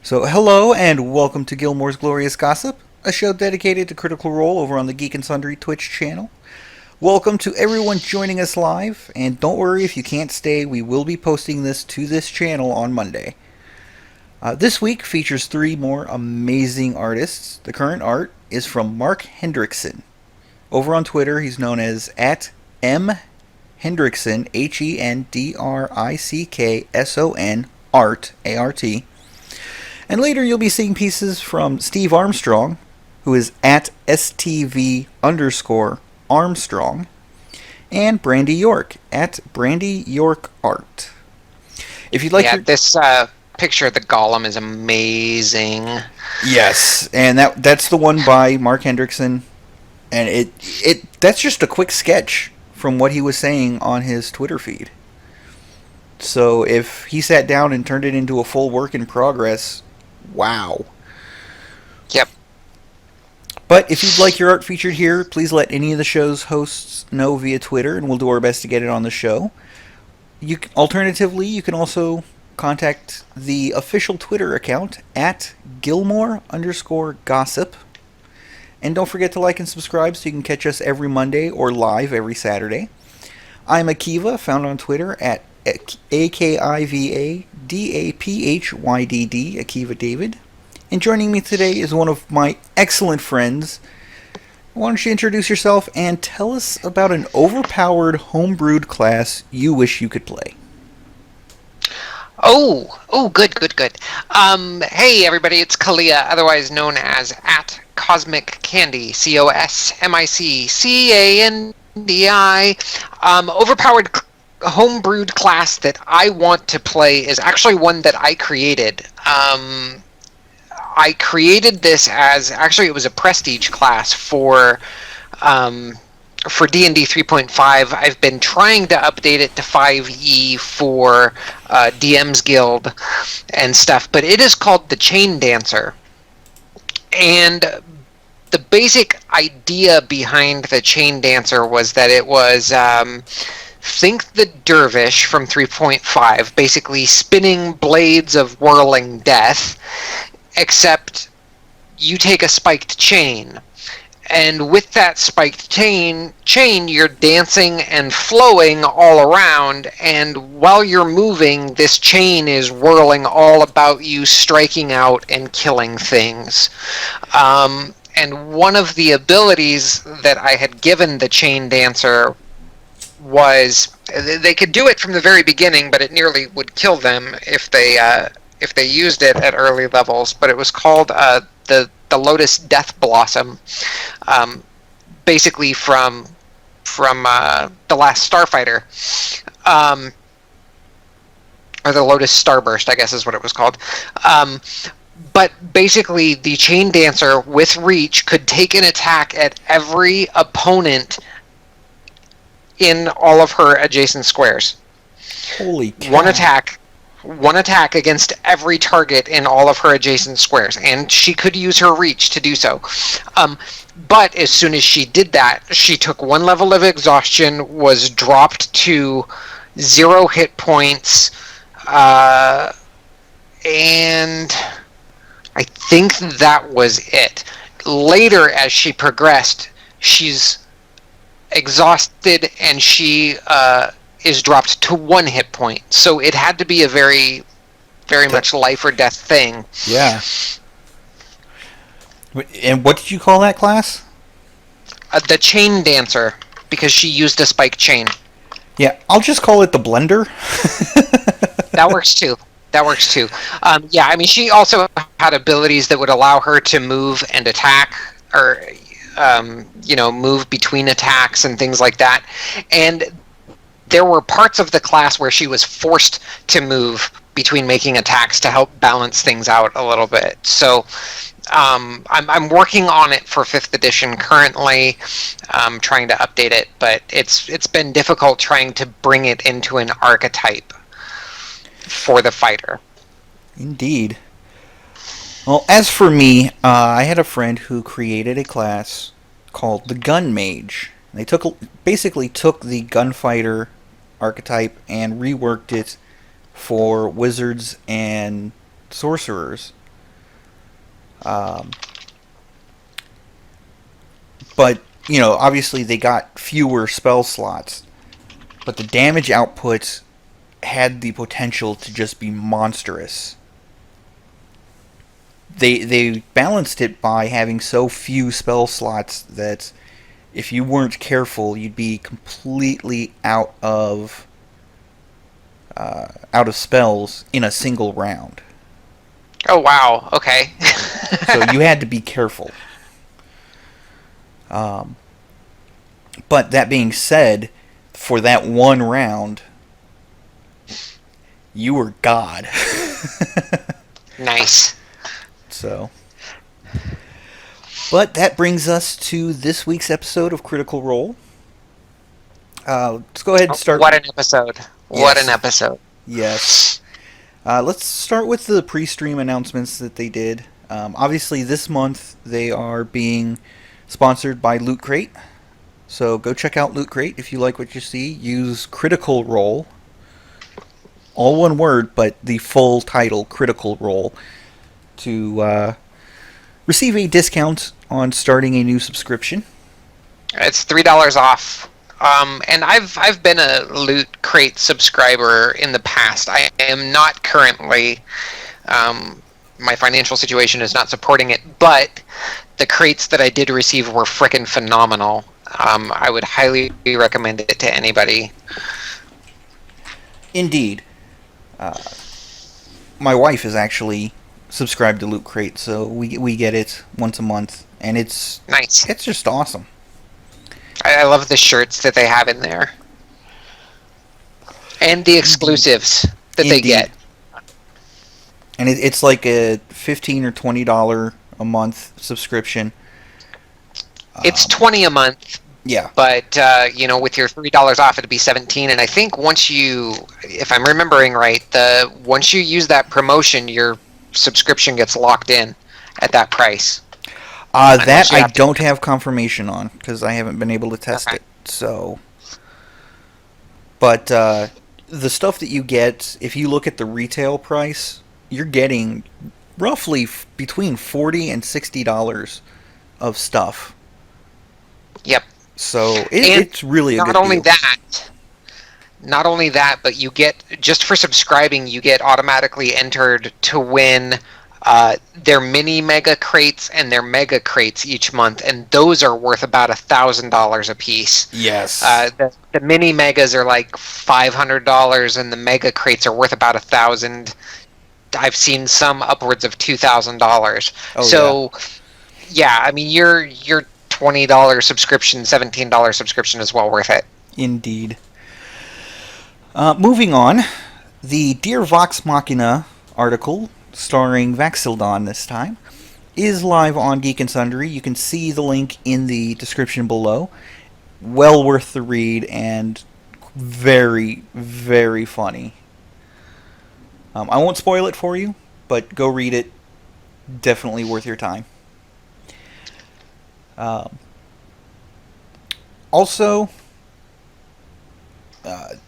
So, hello and welcome to Gilmore's Glorious Gossip, a show dedicated to Critical Role over on the Geek and Sundry Twitch channel. Welcome to everyone joining us live, and don't worry if you can't stay, we will be posting this to this channel on Monday. This week features three more amazing artists. The current art is from Mark Hendrickson. Over on Twitter, he's known as @M Hendrickson, HENDRICKSON, art, ART. And later you'll be seeing pieces from Steve Armstrong, who is @STV_Armstrong, and Brandy York, @BrandyYorkArt. If you'd like this picture of the Golem is amazing. Yes, and that's the one by Mark Hendrickson, and that's just a quick sketch from what he was saying on his Twitter feed. So if he sat down and turned it into a full work in progress, wow. Yep. But if you'd like your art featured here, please let any of the show's hosts know via Twitter, and we'll do our best to get it on the show. Alternatively, you can also contact the official Twitter account @Gilmore_Gossip. And don't forget to like and subscribe so you can catch us every Monday or live every Saturday. I'm Akiva, found on Twitter @AKIVADAPHYDD, Akiva David. And joining me today is one of my excellent friends. Why don't you introduce yourself and tell us about an overpowered home-brewed class you wish you could play? Good. Hey everybody, it's Kalia, otherwise known as @Cosmic Candy, COSMICCANDI. Overpowered homebrewed class that I want to play is actually one that I created. I created this it was a prestige class for D&D 3.5. I've been trying to update it to 5e for DM's Guild and stuff, but it is called the Chain Dancer. And the basic idea behind the Chain Dancer was that it was think the dervish from 3.5, basically spinning blades of whirling death, except you take a spiked chain. And with that spiked chain, you're dancing and flowing all around, and while you're moving, this chain is whirling all about you, striking out and killing things. And one of the abilities that I had given the Chain Dancer was they could do it from the very beginning, but it nearly would kill them if they used it at early levels. But it was called the Lotus Death Blossom, basically from the Last Starfighter, or the Lotus Starburst, I guess is what it was called. But basically, the Chain Dancer with reach could take an attack at every opponent in all of her adjacent squares. Holy cow. One attack against every target in all of her adjacent squares, and she could use her reach to do so. But as soon as she did that, she took one level of exhaustion, was dropped to 0 hit points, and I think that was it. Later, as she progressed, she's exhausted, and she is dropped to 1 hit point. So it had to be a very, very much life or death thing. Yeah. And what did you call that class? The Chain Dancer, because she used a spike chain. Yeah, I'll just call it the Blender. That works too. Yeah, I mean, she also had abilities that would allow her to move and attack, or move between attacks and things like that. And there were parts of the class where she was forced to move between making attacks to help balance things out a little bit. So I'm working on it for 5th edition currently, trying to update it, but it's been difficult trying to bring it into an archetype for the fighter. Indeed. Well, as for me, I had a friend who created a class called the Gun Mage. They basically took the gunfighter archetype and reworked it for wizards and sorcerers. Um, but, obviously they got fewer spell slots. But the damage output had the potential to just be monstrous. They balanced it by having so few spell slots that if you weren't careful, you'd be completely out of spells in a single round. Oh wow. Okay. So you had to be careful. But that being said, for that one round, you were God. Nice. So, but that brings us to this week's episode of Critical Role. Let's go ahead and start. What an episode! What an episode! Yes. Let's start with the pre-stream announcements that they did. Obviously, this month they are being sponsored by Loot Crate. So go check out Loot Crate if you like what you see. Use Critical Role. All one word, but the full title, Critical Role, to receive a discount on starting a new subscription. It's $3 off. And I've been a Loot Crate subscriber in the past. I am not currently. My financial situation is not supporting it, but the crates that I did receive were frickin' phenomenal. I would highly recommend it to anybody. Indeed. My wife is actually subscribed to Loot Crate, so we get it once a month, and it's Nice. It's just awesome. I love the shirts that they have in there. And the exclusives that they get. And it's like a $15 or $20 a month subscription. It's $20 a month. Yeah. But, with your $3 off, it'd be $17. And I think once you, if I'm remembering right, once you use that promotion, your subscription gets locked in at that price. That I don't have confirmation on, because I haven't been able to test it. So, but the stuff that you get, if you look at the retail price, you're getting roughly between $40 and $60 of stuff. Yep. So it's really a good deal. Not only that, but you get, just for subscribing, you get automatically entered to win their mini mega crates and their mega crates each month, and those are worth about $1,000 a piece. Yes. The mini megas are like $500, and the mega crates are worth about $1,000. I've seen some upwards of $2,000. So, yeah, I mean, your $20 subscription, $17 subscription is well worth it. Indeed. Moving on, the Dear Vox Machina article, starring Vaxildon this time, is live on Geek and Sundry. You can see the link in the description below. Well worth the read and very, very funny. I won't spoil it for you, but go read it. Definitely worth your time. Also,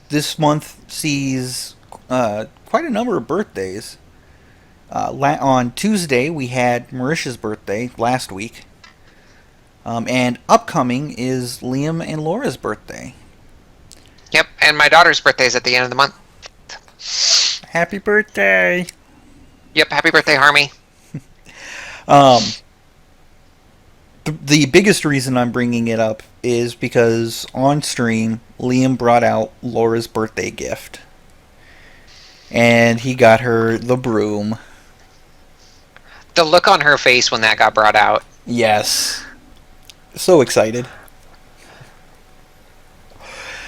this month sees quite a number of birthdays. On Tuesday, we had Marisha's birthday last week. And upcoming is Liam and Laura's birthday. Yep, and my daughter's birthday is at the end of the month. Happy birthday! Yep, happy birthday, Harmy. The biggest reason I'm bringing it up is because on stream, Liam brought out Laura's birthday gift. And he got her the broom. The look on her face when that got brought out. Yes. So excited.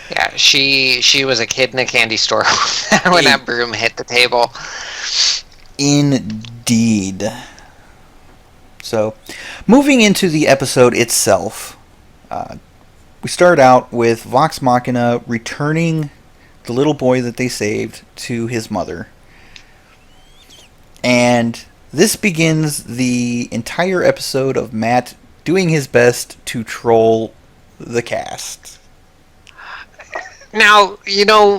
Yeah, she was a kid in a candy store when that broom hit the table. Indeed. So, moving into the episode itself, we start out with Vox Machina returning the little boy that they saved to his mother. And this begins the entire episode of Matt doing his best to troll the cast. Now,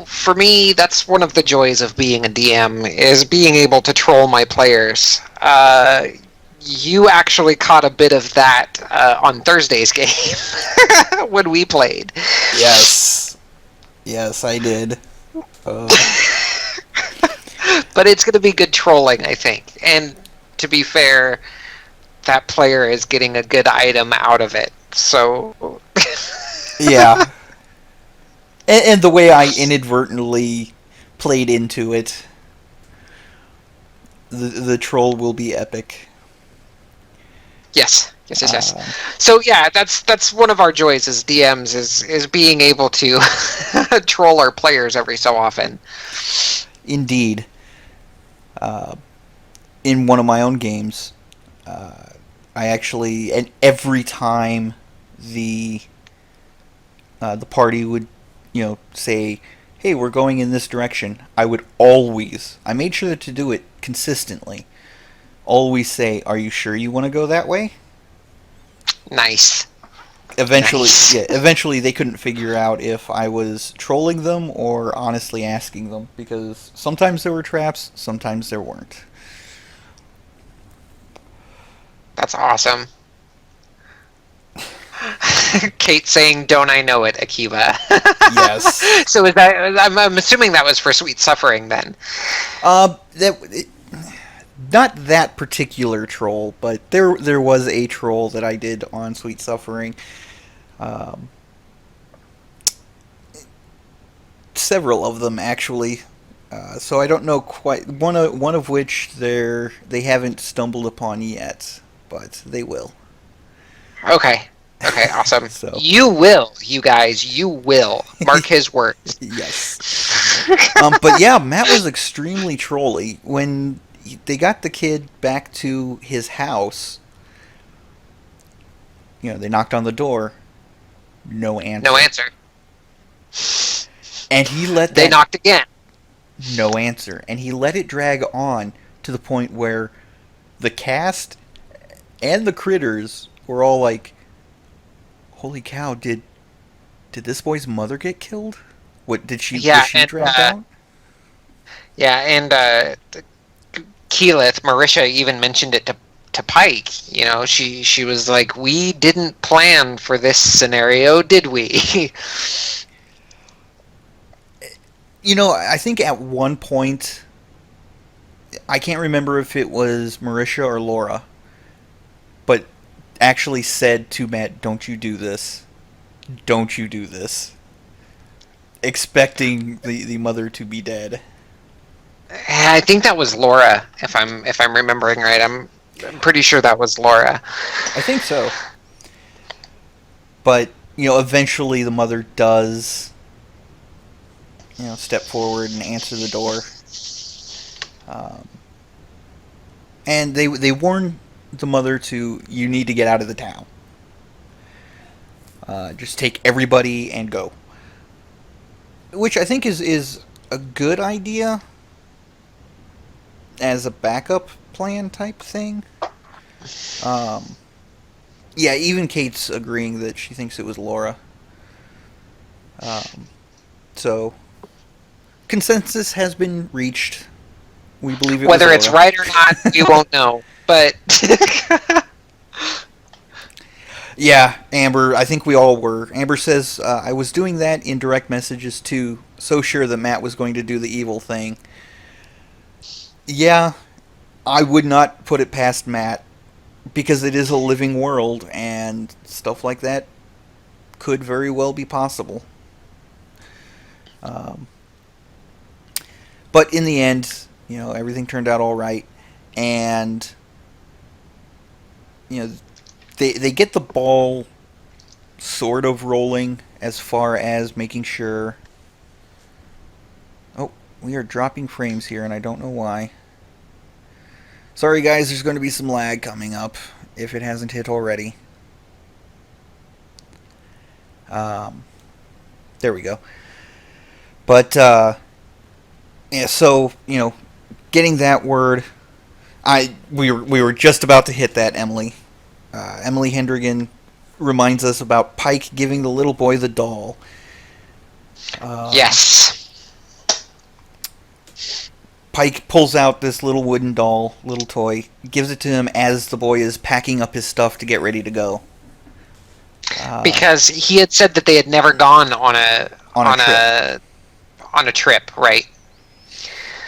for me, that's one of the joys of being a DM, is being able to troll my players. you actually caught a bit of that on Thursday's game when we played. Yes. Yes, I did. But it's going to be good trolling, I think. And to be fair, that player is getting a good item out of it. So Yeah. And the way I inadvertently played into it, the troll will be epic. yes. Yes. So yeah, that's one of our joys as DMs is being able to troll our players every so often. Indeed. In one of my own games, I actually, and every time the party would, say, "Hey, we're going in this direction," I made sure to do it consistently. Always say, "Are you sure you want to go that way?" Nice. Eventually they couldn't figure out if I was trolling them or honestly asking them, because sometimes there were traps, sometimes there weren't. That's awesome. Kate saying, "Don't I know it, Akiva?" Yes. So is that? I'm assuming that was for Sweet Suffering then. Not that particular troll, but there was a troll that I did on Sweet Suffering. Several of them actually. So I don't know quite one of which they haven't stumbled upon yet, but they will. Okay, awesome. So. You will, you guys. You will mark his words. Yes. But yeah, Matt was extremely trolly when they got the kid back to his house. They knocked on the door. No answer. No answer. And he let They knocked again. No answer. And he let it drag on to the point where the cast and the critters were all like, "Holy cow, did this boy's mother get killed? What did she was she dragged out?" Yeah, and Keyleth, Marisha even mentioned it to Pike. She was like, "We didn't plan for this scenario, did we?" I think at one point, I can't remember if it was Marisha or Laura, but actually said to Matt, "Don't you do this. Don't you do this." Expecting the mother to be dead. I think that was Laura, if I'm remembering right. I'm pretty sure that was Laura. I think so. But, eventually the mother does, step forward and answer the door. And they warn the mother you need to get out of the town. Just take everybody and go. Which I think is a good idea as a backup plan type thing. Yeah, even Kate's agreeing that she thinks it was Laura. So, consensus has been reached. We believe it Whether was it's Laura. right or not, we won't know. But yeah, Amber, I think we all were. Amber says, I was doing that in direct messages too, so sure that Matt was going to do the evil thing. Yeah, I would not put it past Matt, because it is a living world, and stuff like that could very well be possible. But in the end, everything turned out all right, and they get the ball sort of rolling as far as making sure. Oh, we are dropping frames here, and I don't know why. Sorry, guys, there's going to be some lag coming up, if it hasn't hit already. There we go. But, yeah, so, getting that word, we were just about to hit that, Emily. Emily Hendrigan reminds us about Pike giving the little boy the doll. Yes. Pike pulls out this little wooden doll, little toy, gives it to him as the boy is packing up his stuff to get ready to go. Because he had said that they had never gone on a trip, right?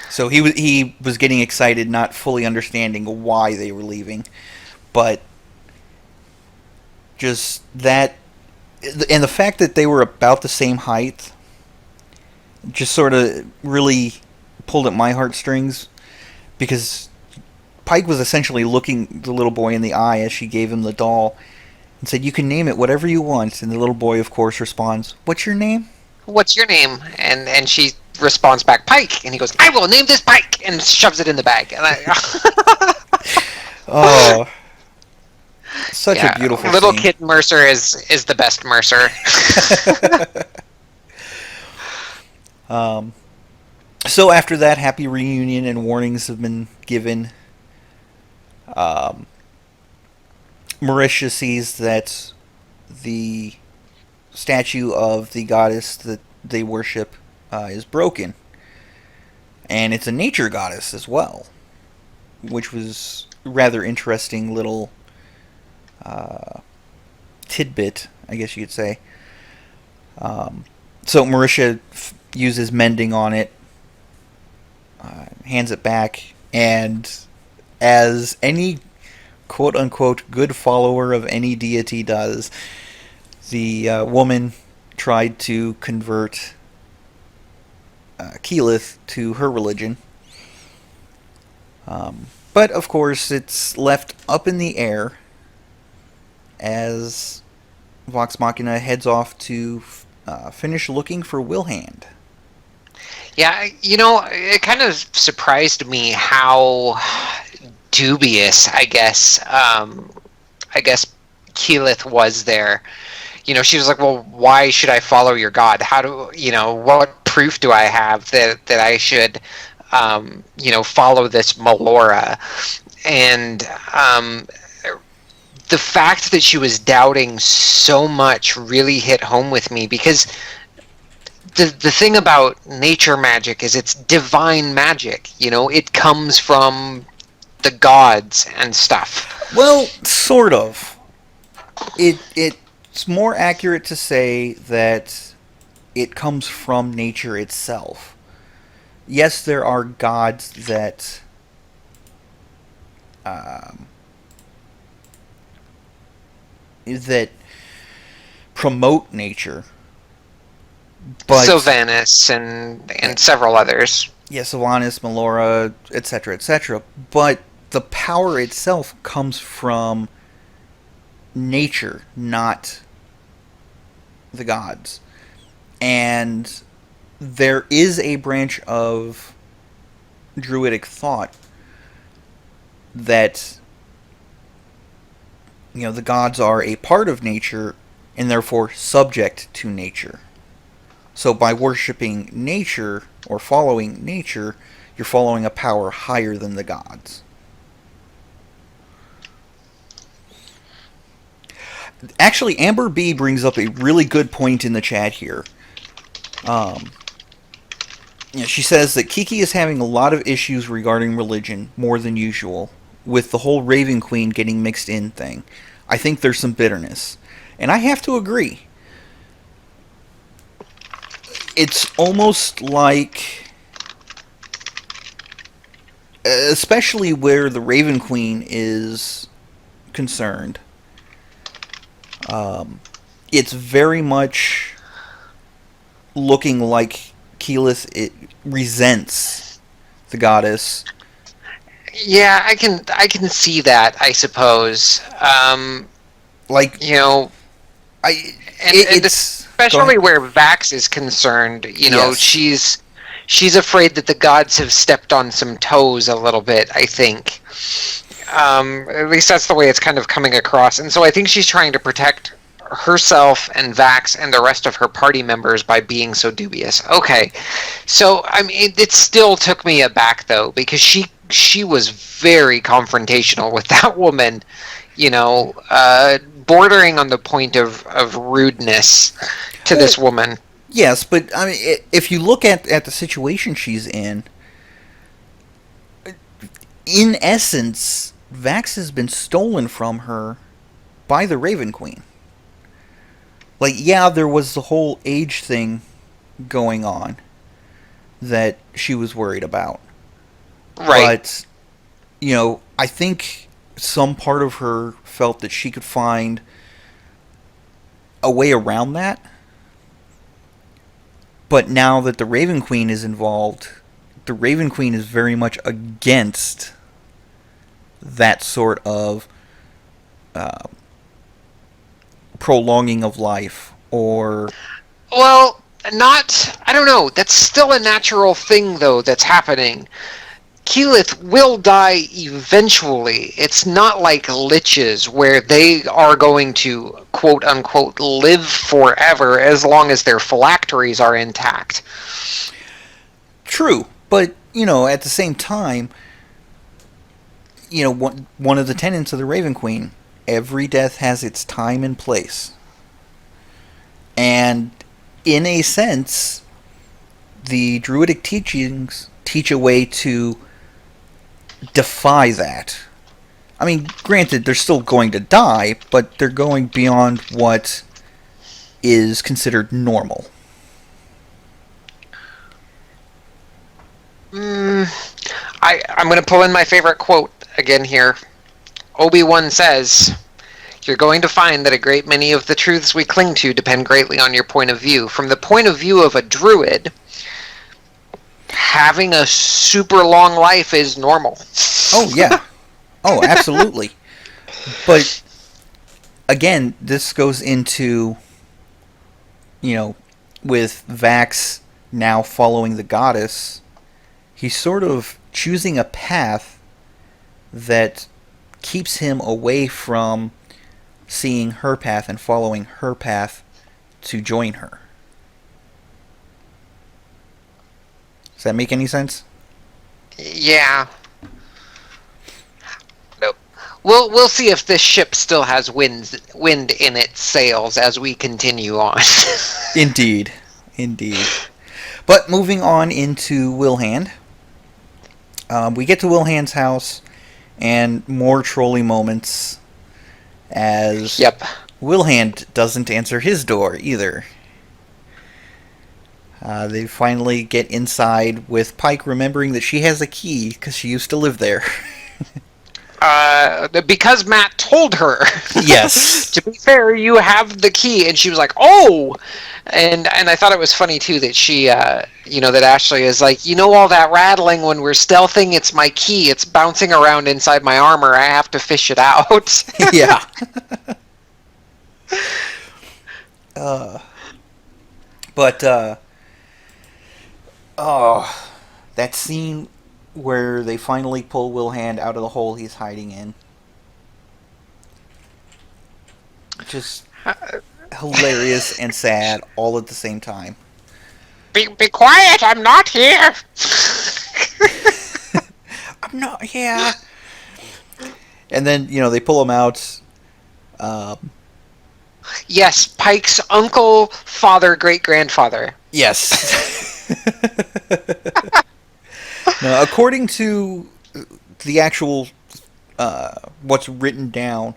So he was getting excited, not fully understanding why they were leaving, but just that, and the fact that they were about the same height, just sort of really pulled at my heartstrings, because Pike was essentially looking the little boy in the eye as she gave him the doll and said, "You can name it whatever you want." And the little boy, of course, responds, "What's your name?" "What's your name?" And she responds back, "Pike." And he goes, "I will name this Pike," and shoves it in the bag. And Oh, such a beautiful little scene. kid Mercer is the best Mercer. So after that happy reunion and warnings have been given, Marisha sees that the statue of the goddess that they worship is broken. And it's a nature goddess as well, which was a rather interesting little tidbit, I guess you could say. So Marisha uses mending on it, hands it back, and as any quote-unquote good follower of any deity does, the woman tried to convert Keyleth to her religion. But, of course, it's left up in the air as Vox Machina heads off to finish looking for Wilhand. Yeah, it kind of surprised me how dubious, I guess Keyleth was there. She was like, "Well, why should I follow your god? How do, what proof do I have that I should, follow this Melora?" And the fact that she was doubting so much really hit home with me, because the thing about nature magic is it's divine magic. It comes from the gods and stuff. Well, sort of. It's more accurate to say that it comes from nature itself. Yes, there are gods that that promote nature, but Sylvanas and several others. yeah, Sylvanas, Melora, etc., etc. But the power itself comes from nature, not the gods. And there is a branch of druidic thought that the gods are a part of nature and therefore subject to nature. So by worshipping nature or following nature, you're following a power higher than the gods. Actually, Amber B brings up a really good point in the chat here. She says that Kiki is having a lot of issues regarding religion, more than usual, with the whole Raven Queen getting mixed in thing. I think there's some bitterness. And I have to agree. It's almost like, especially where the Raven Queen is concerned, it's very much looking like Keyleth resents the goddess. Yeah, I can see that, I suppose. Especially where Vax is concerned, yes. she's afraid that the gods have stepped on some toes a little bit, I think. At least that's the way it's kind of coming across. And so I think she's trying to protect herself and Vax and the rest of her party members by being so dubious. Okay. So, I mean, it still took me aback, though, because she was very confrontational with that woman, bordering on the point of rudeness to this woman. Yes, but I mean, if you look at the situation she's in, in essence, Vax has been stolen from her by the Raven Queen. Like, yeah, there was the whole age thing going on that she was worried about. Right. But, you know, I think some part of her felt that she could find a way around that. But now that the Raven Queen is involved, the Raven Queen is very much against that sort of uh, prolonging of life, or Well, not. I don't know. That's still a natural thing, though, that's happening. Keyleth will die eventually. It's not like liches where they are going to, quote unquote, live forever as long as their phylacteries are intact. true. But you know, at the same time, you know, one of the tenets of the Raven Queen: every death has its time and place, and in a sense, the Druidic teachings teach a way to defy that. I mean, granted, they're still going to die, but they're going beyond what is considered normal. I'm going to pull in my favorite quote again here. Obi-Wan says, "You're going to find that a great many of the truths we cling to depend greatly on your point of view. From the point of view of a druid, having a super long life is normal." Oh, yeah. Oh, absolutely. But, again, this goes into, you know, with Vax now following the goddess, he's sort of choosing a path that keeps him away from seeing her path and following her path to join her. Does that make any sense? Yeah. Nope. We'll see if this ship still has wind in its sails as we continue on. Indeed. Indeed. But moving on into Wilhand. We get to Wilhand's house, and more trolley moments as Yep. Wilhand doesn't answer his door either. They finally get inside with Pike remembering that she has a key because she used to live there. Because Matt told her. Yes. To be fair, you have the key, and she was like, "Oh," and I thought it was funny too that she, that Ashley is like, all that rattling when we're stealthing. It's my key. It's bouncing around inside my armor. I have to fish it out. Yeah. But that scene where they finally pull Wilhand out of the hole he's hiding in, just hilarious and sad all at the same time. Be quiet! I'm not here. I'm not here. And then they pull him out. Yes, Pike's uncle, father, great grandfather. Yes. Now, according to the actual what's written down,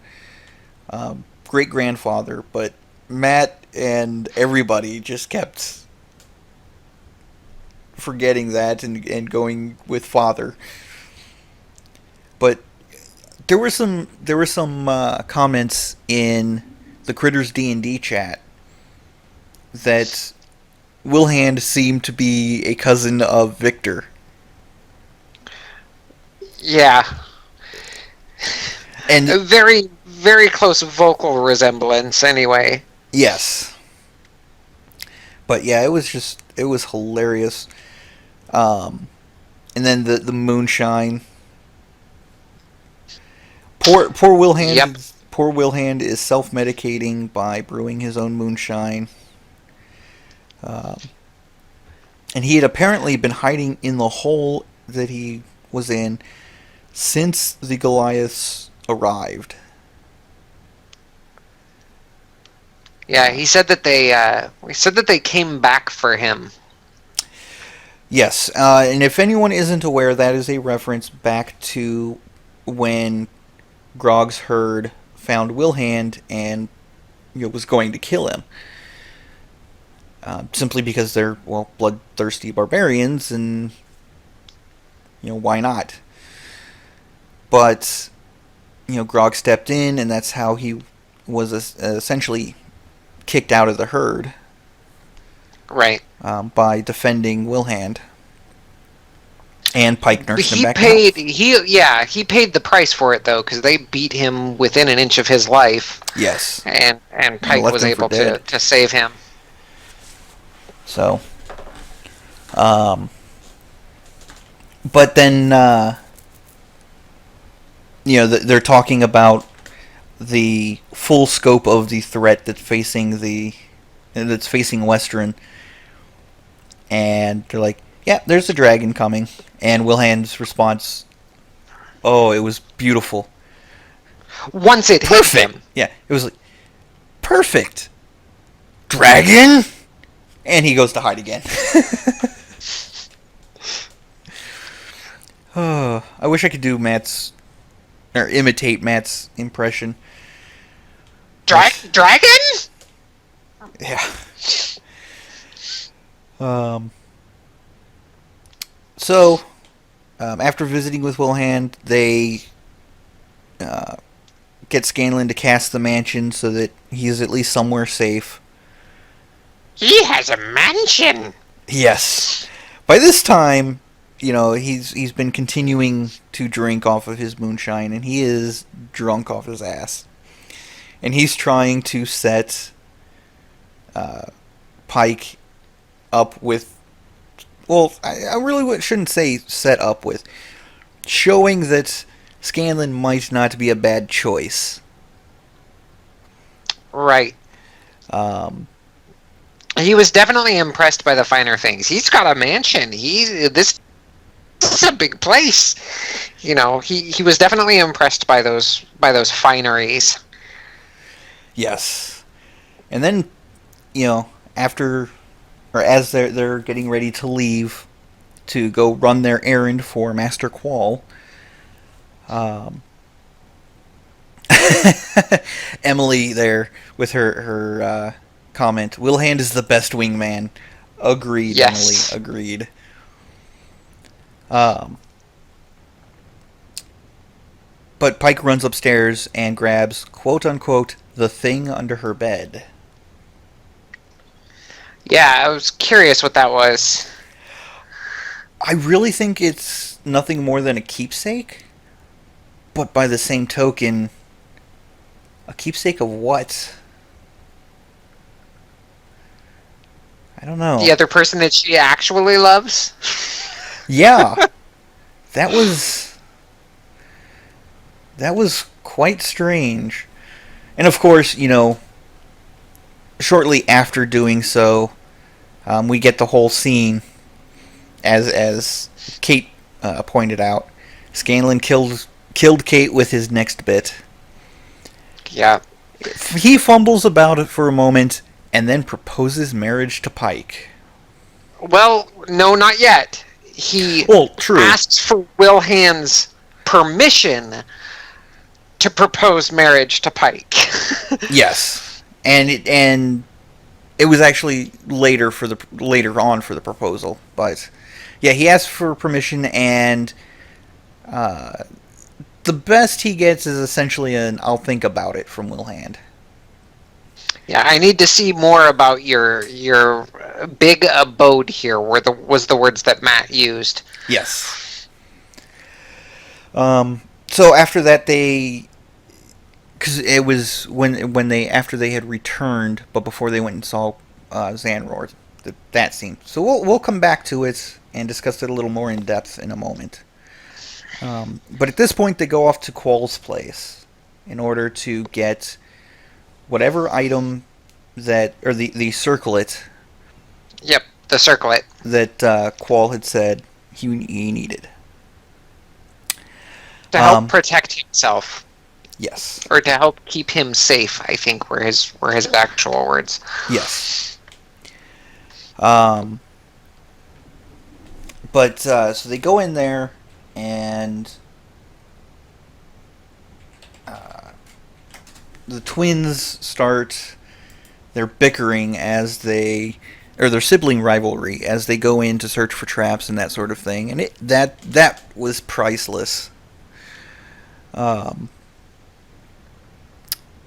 great grandfather, but Matt and everybody just kept forgetting that and going with father. But there were some comments in the Critters D&D chat that Wilhand seemed to be a cousin of Victor. Yeah. And a very, very close vocal resemblance, anyway. Yes. But yeah, it was hilarious. And then the moonshine. Poor Wilhand. Yep. Poor Wilhand is self-medicating by brewing his own moonshine. And he had apparently been hiding in the hole that he was in since the Goliaths arrived. Yeah, he said that they came back for him. Yes, and if anyone isn't aware, that is a reference back to when Grog's herd found Wilhand and was going to kill him. Simply because they're, well, bloodthirsty barbarians, and, why not? But, Grog stepped in, and that's how he was essentially kicked out of the herd. Right. By defending Wilhand. And Pike nursed him back paid, to health. He paid the price for it, though, because they beat him within an inch of his life. Yes. And Pike was able to save him. So, but then, they're talking about the full scope of the threat that's facing Western, and they're like, "Yeah, there's a dragon coming." And Wilhand's response, "Oh, it was beautiful. Once it hit him, yeah, it was like perfect. Dragon." And he goes to hide again. Oh, I wish I could do imitate Matt's impression. Dragon? Yeah. So, after visiting with Wilhand, they get Scanlan to cast the mansion so that he is at least somewhere safe. He has a mansion. Yes. By this time, he's been continuing to drink off of his moonshine, and he is drunk off his ass. And he's trying to set Pike up with... Well, I really shouldn't say set up with. Showing that Scanlan might not be a bad choice. Right. He was definitely impressed by the finer things. He's got a mansion. This is a big place. He was definitely impressed by those fineries. Yes. And then, after, or as they're getting ready to leave to go run their errand for Master Qual, Emily there with her comment, "Wilhand is the best wingman." Agreed, yes. Emily, agreed. But Pike runs upstairs and grabs, quote-unquote, the thing under her bed. Yeah, I was curious what that was. I really think it's nothing more than a keepsake. But by the same token, a keepsake of what? I don't know. The other person that she actually loves? Yeah. That was quite strange. And of course, shortly after doing so, we get the whole scene, as Kate pointed out. Scanlan killed Kate with his next bit. Yeah. He fumbles about it for a moment, and then proposes marriage to Pike. Well, no, not yet. He asks for Wilhand's permission to propose marriage to Pike. Yes, and it was actually later on for the proposal, but yeah, he asked for permission, and the best he gets is essentially an "I'll think about it" from Wilhand. Yeah, I need to see more about your big abode here. Was the words that Matt used? Yes. So after that, because it was after they had returned, but before they went and saw Xanror, that scene. So we'll come back to it and discuss it a little more in depth in a moment. But at this point, they go off to Qual's place in order to get whatever item or the circlet. Yep, the circlet that Qual had said he needed to help protect himself. Yes, or to help keep him safe, I think were his actual words. Yes. But so they go in there, and the twins start their bickering as they, or their sibling rivalry as they go in to search for traps and that sort of thing, and that was priceless. Um,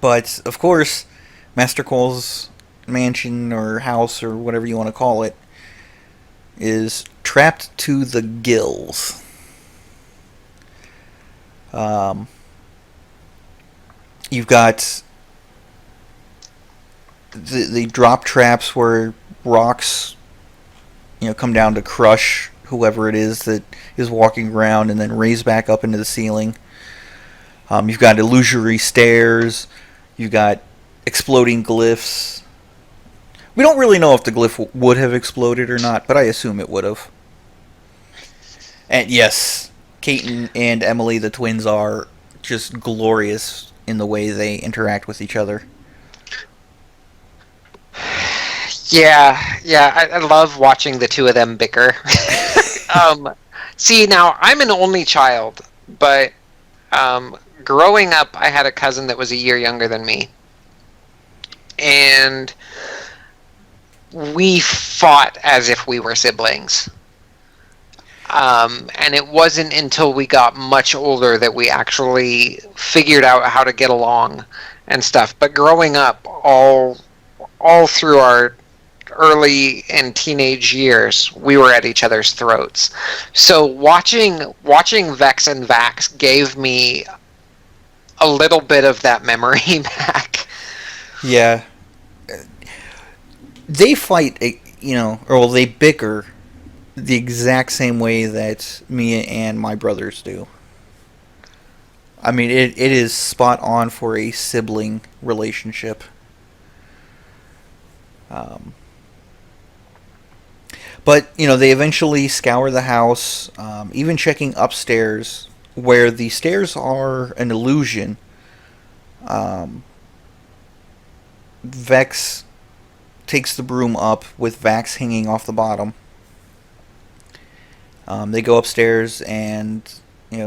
but of course, Master Qual's mansion or house or whatever you want to call it is trapped to the gills. You've got the drop traps where rocks, come down to crush whoever it is that is walking around and then raise back up into the ceiling. You've got illusory stairs. You've got exploding glyphs. We don't really know if the glyph would have exploded or not, but I assume it would have. And yes, Kate and Emily, the twins, are just glorious in the way they interact with each other. Yeah, I love watching the two of them bicker. See, now I'm an only child, but growing up, I had a cousin that was a year younger than me, and we fought as if we were siblings. And it wasn't until we got much older that we actually figured out how to get along and stuff. But growing up, all through our early and teenage years, we were at each other's throats. So watching Vex and Vax gave me a little bit of that memory back. Yeah. They fight, or they bicker the exact same way that me and my brothers do. I mean, it is spot on for a sibling relationship. But, they eventually scour the house, even checking upstairs, where the stairs are an illusion. Vex takes the broom up with Vax hanging off the bottom. They go upstairs and,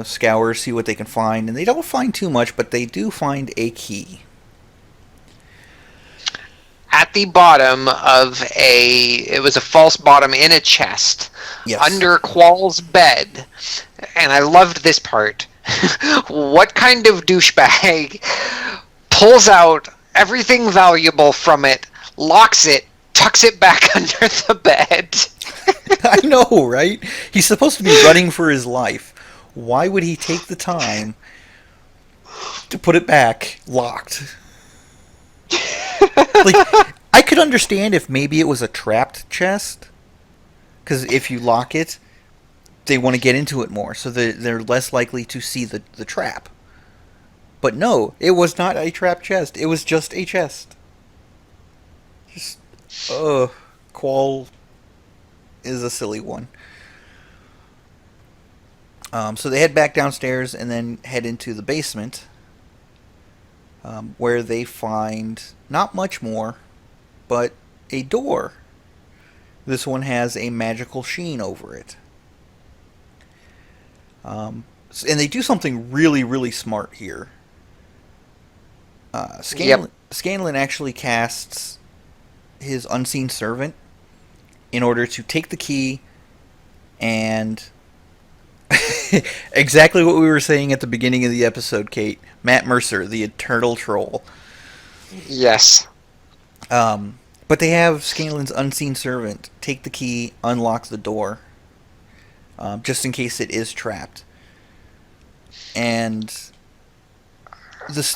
scour, see what they can find. And they don't find too much, but they do find a key. At the bottom of it was a false bottom in a chest, Yes. under Qual's bed. And I loved this part. What kind of douchebag pulls out everything valuable from it, locks it, tucks it back under the bed? I know, right? He's supposed to be running for his life. Why would he take the time to put it back locked? Like, I could understand if maybe it was a trapped chest, because if you lock it, they want to get into it more, so they're less likely to see the trap. But no, it was not a trapped chest. It was just a chest. Just, Qual is a silly one. So they head back downstairs and then head into the basement, where they find not much more, but a door. This one has a magical sheen over it. And they do something really, really smart here. Scanlan actually casts his unseen servant in order to take the key and exactly what we were saying at the beginning of the episode, Kate. Matt Mercer, the eternal troll. Yes. But they have Scanlan's unseen servant take the key, unlock the door, just in case it is trapped. And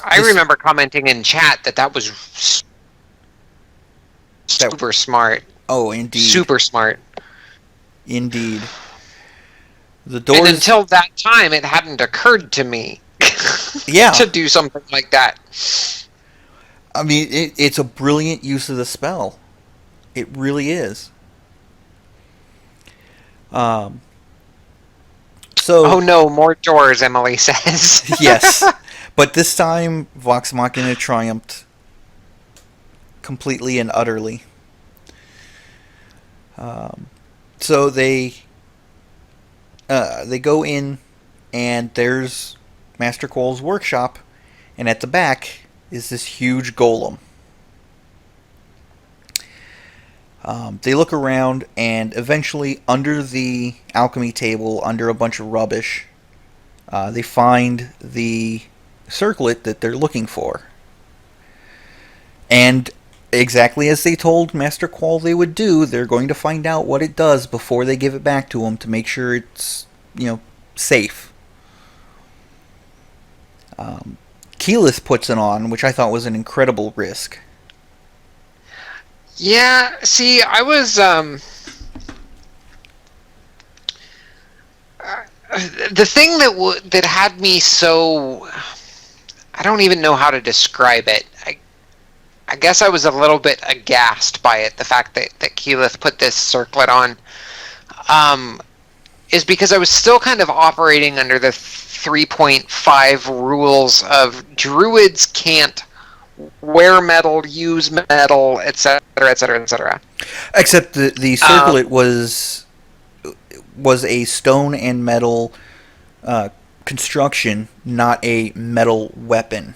I remember commenting in chat that was super smart. Oh, indeed. Super smart. Indeed. The doors... And until that time, it hadn't occurred to me yeah. to do something like that. I mean, it's a brilliant use of the spell. It really is. So. Oh no, more doors, Emily says. Yes. But this time, Vox Machina triumphed completely and utterly. So they They go in, and there's Master Qual's workshop, and at the back is this huge golem. They look around, and eventually, under the alchemy table, under a bunch of rubbish, they find the circlet that they're looking for. And exactly as they told Master Qual they would do, they're going to find out what it does before they give it back to him to make sure it's, safe. Keyleth puts it on, which I thought was an incredible risk. Yeah, see, I was the thing that had me so, I don't even know how to describe it. I guess I was a little bit aghast by it, the fact that Keyleth put this circlet on, is because I was still kind of operating under the 3.5 rules of druids can't wear metal, use metal, etc., etc., etc. Except the circlet was a stone and metal construction, not a metal weapon.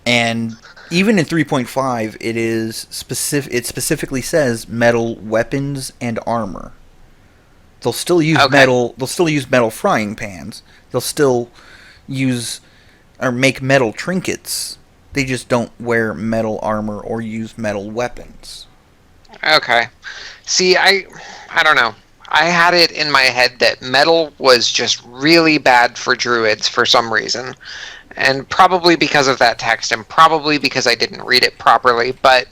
And even in 3.5, it is specific. It specifically says metal weapons and armor. They'll still use metal. They'll still use metal frying pans. They'll still use or make metal trinkets. They just don't wear metal armor or use metal weapons. Okay. See, I don't know. I had it in my head that metal was just really bad for druids for some reason. And probably because of that text, and probably because I didn't read it properly, but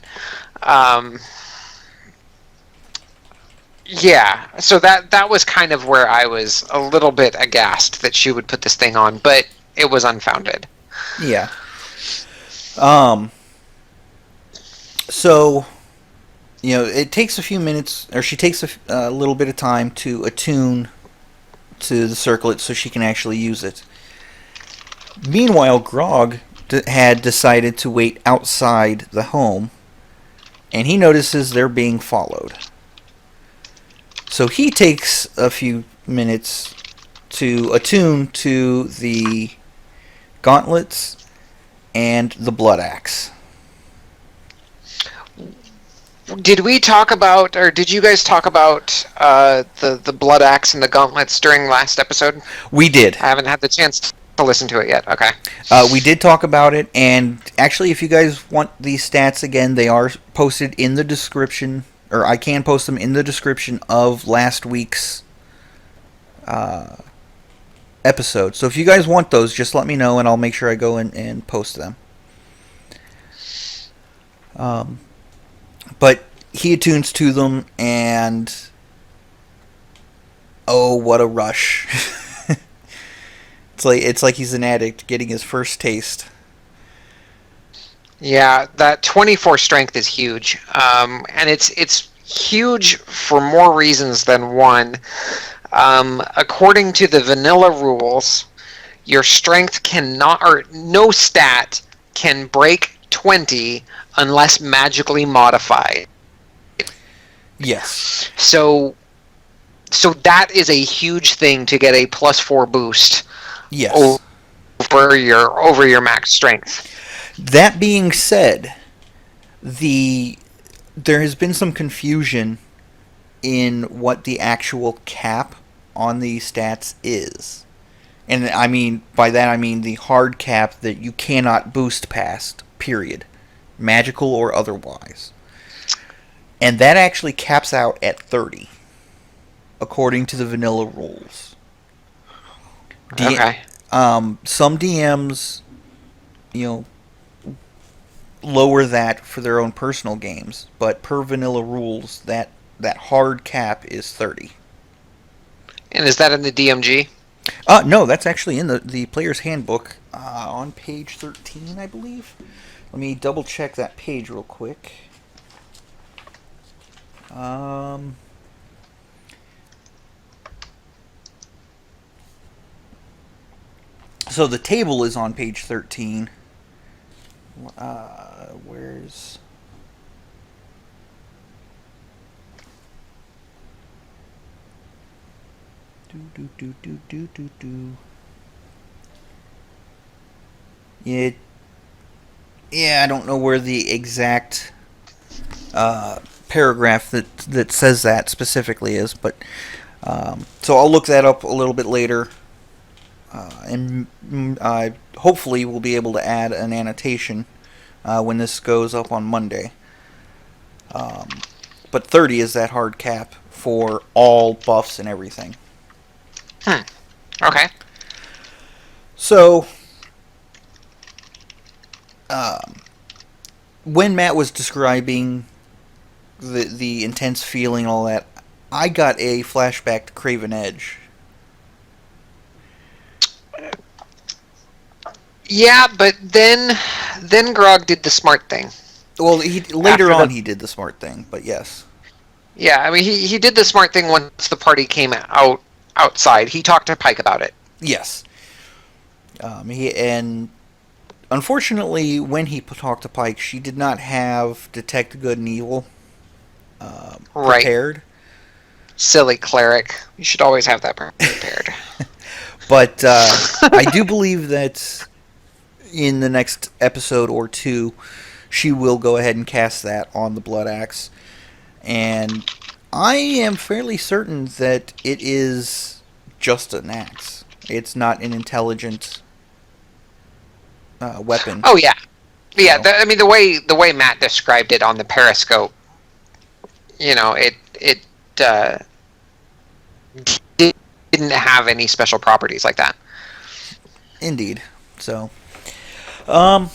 yeah, so that was kind of where I was a little bit aghast that she would put this thing on, but it was unfounded. Yeah. So, it takes a few minutes, or she takes a little bit of time to attune to the circlet so she can actually use it. Meanwhile, Grog had decided to wait outside the home, and he notices they're being followed. So he takes a few minutes to attune to the gauntlets and the blood axe. Did we talk about, or did you guys talk about the blood axe and the gauntlets during last episode? We did. I haven't had the chance to listen to it yet. Okay. We did talk about it, and actually, if you guys want these stats again, they are posted in the description, or I can post them in the description of last week's episode. So if you guys want those, just let me know, and I'll make sure I go in and post them. But he attunes to them, and oh, what a rush! It's like he's an addict getting his first taste. Yeah, that 24 strength is huge, and it's huge for more reasons than one. According to the vanilla rules, your strength cannot, or no stat can break 20 unless magically modified. Yes. So that is a huge thing to get a +4 boost. Yes. Over your max strength. That being said, there has been some confusion in what the actual cap on these stats is. And by that I mean the hard cap that you cannot boost past, period. Magical or otherwise. And that actually caps out at 30, according to the vanilla rules. Okay. Some DMs, lower that for their own personal games, but per vanilla rules, that hard cap is 30. And is that in the DMG? No, that's actually in the player's handbook on page 13, I believe. Let me double check that page real quick. So the table is on page 13. Where's... Do, do, do, do, do, do. Yeah, I don't know where the exact paragraph that says that specifically is, but so I'll look that up a little bit later, and hopefully we'll be able to add an annotation when this goes up on Monday. But 30 is that hard cap for all buffs and everything. Okay. So, when Matt was describing the intense feeling and all that, I got a flashback to Craven Edge. Yeah, but then Grog did the smart thing. Well, later on he did the smart thing, but yes. Yeah, I mean he did the smart thing once the party came outside. He talked to Pike about it. Yes. And unfortunately, when he talked to Pike, she did not have Detect Good and Evil prepared. Right. Silly cleric. You should always have that prepared. But I do believe that in the next episode or two, she will go ahead and cast that on the Blood Axe. And I am fairly certain that it is just an axe. It's not an intelligent weapon. Oh yeah, yeah. I mean the way Matt described it on the Periscope, it didn't have any special properties like that. Indeed. So, but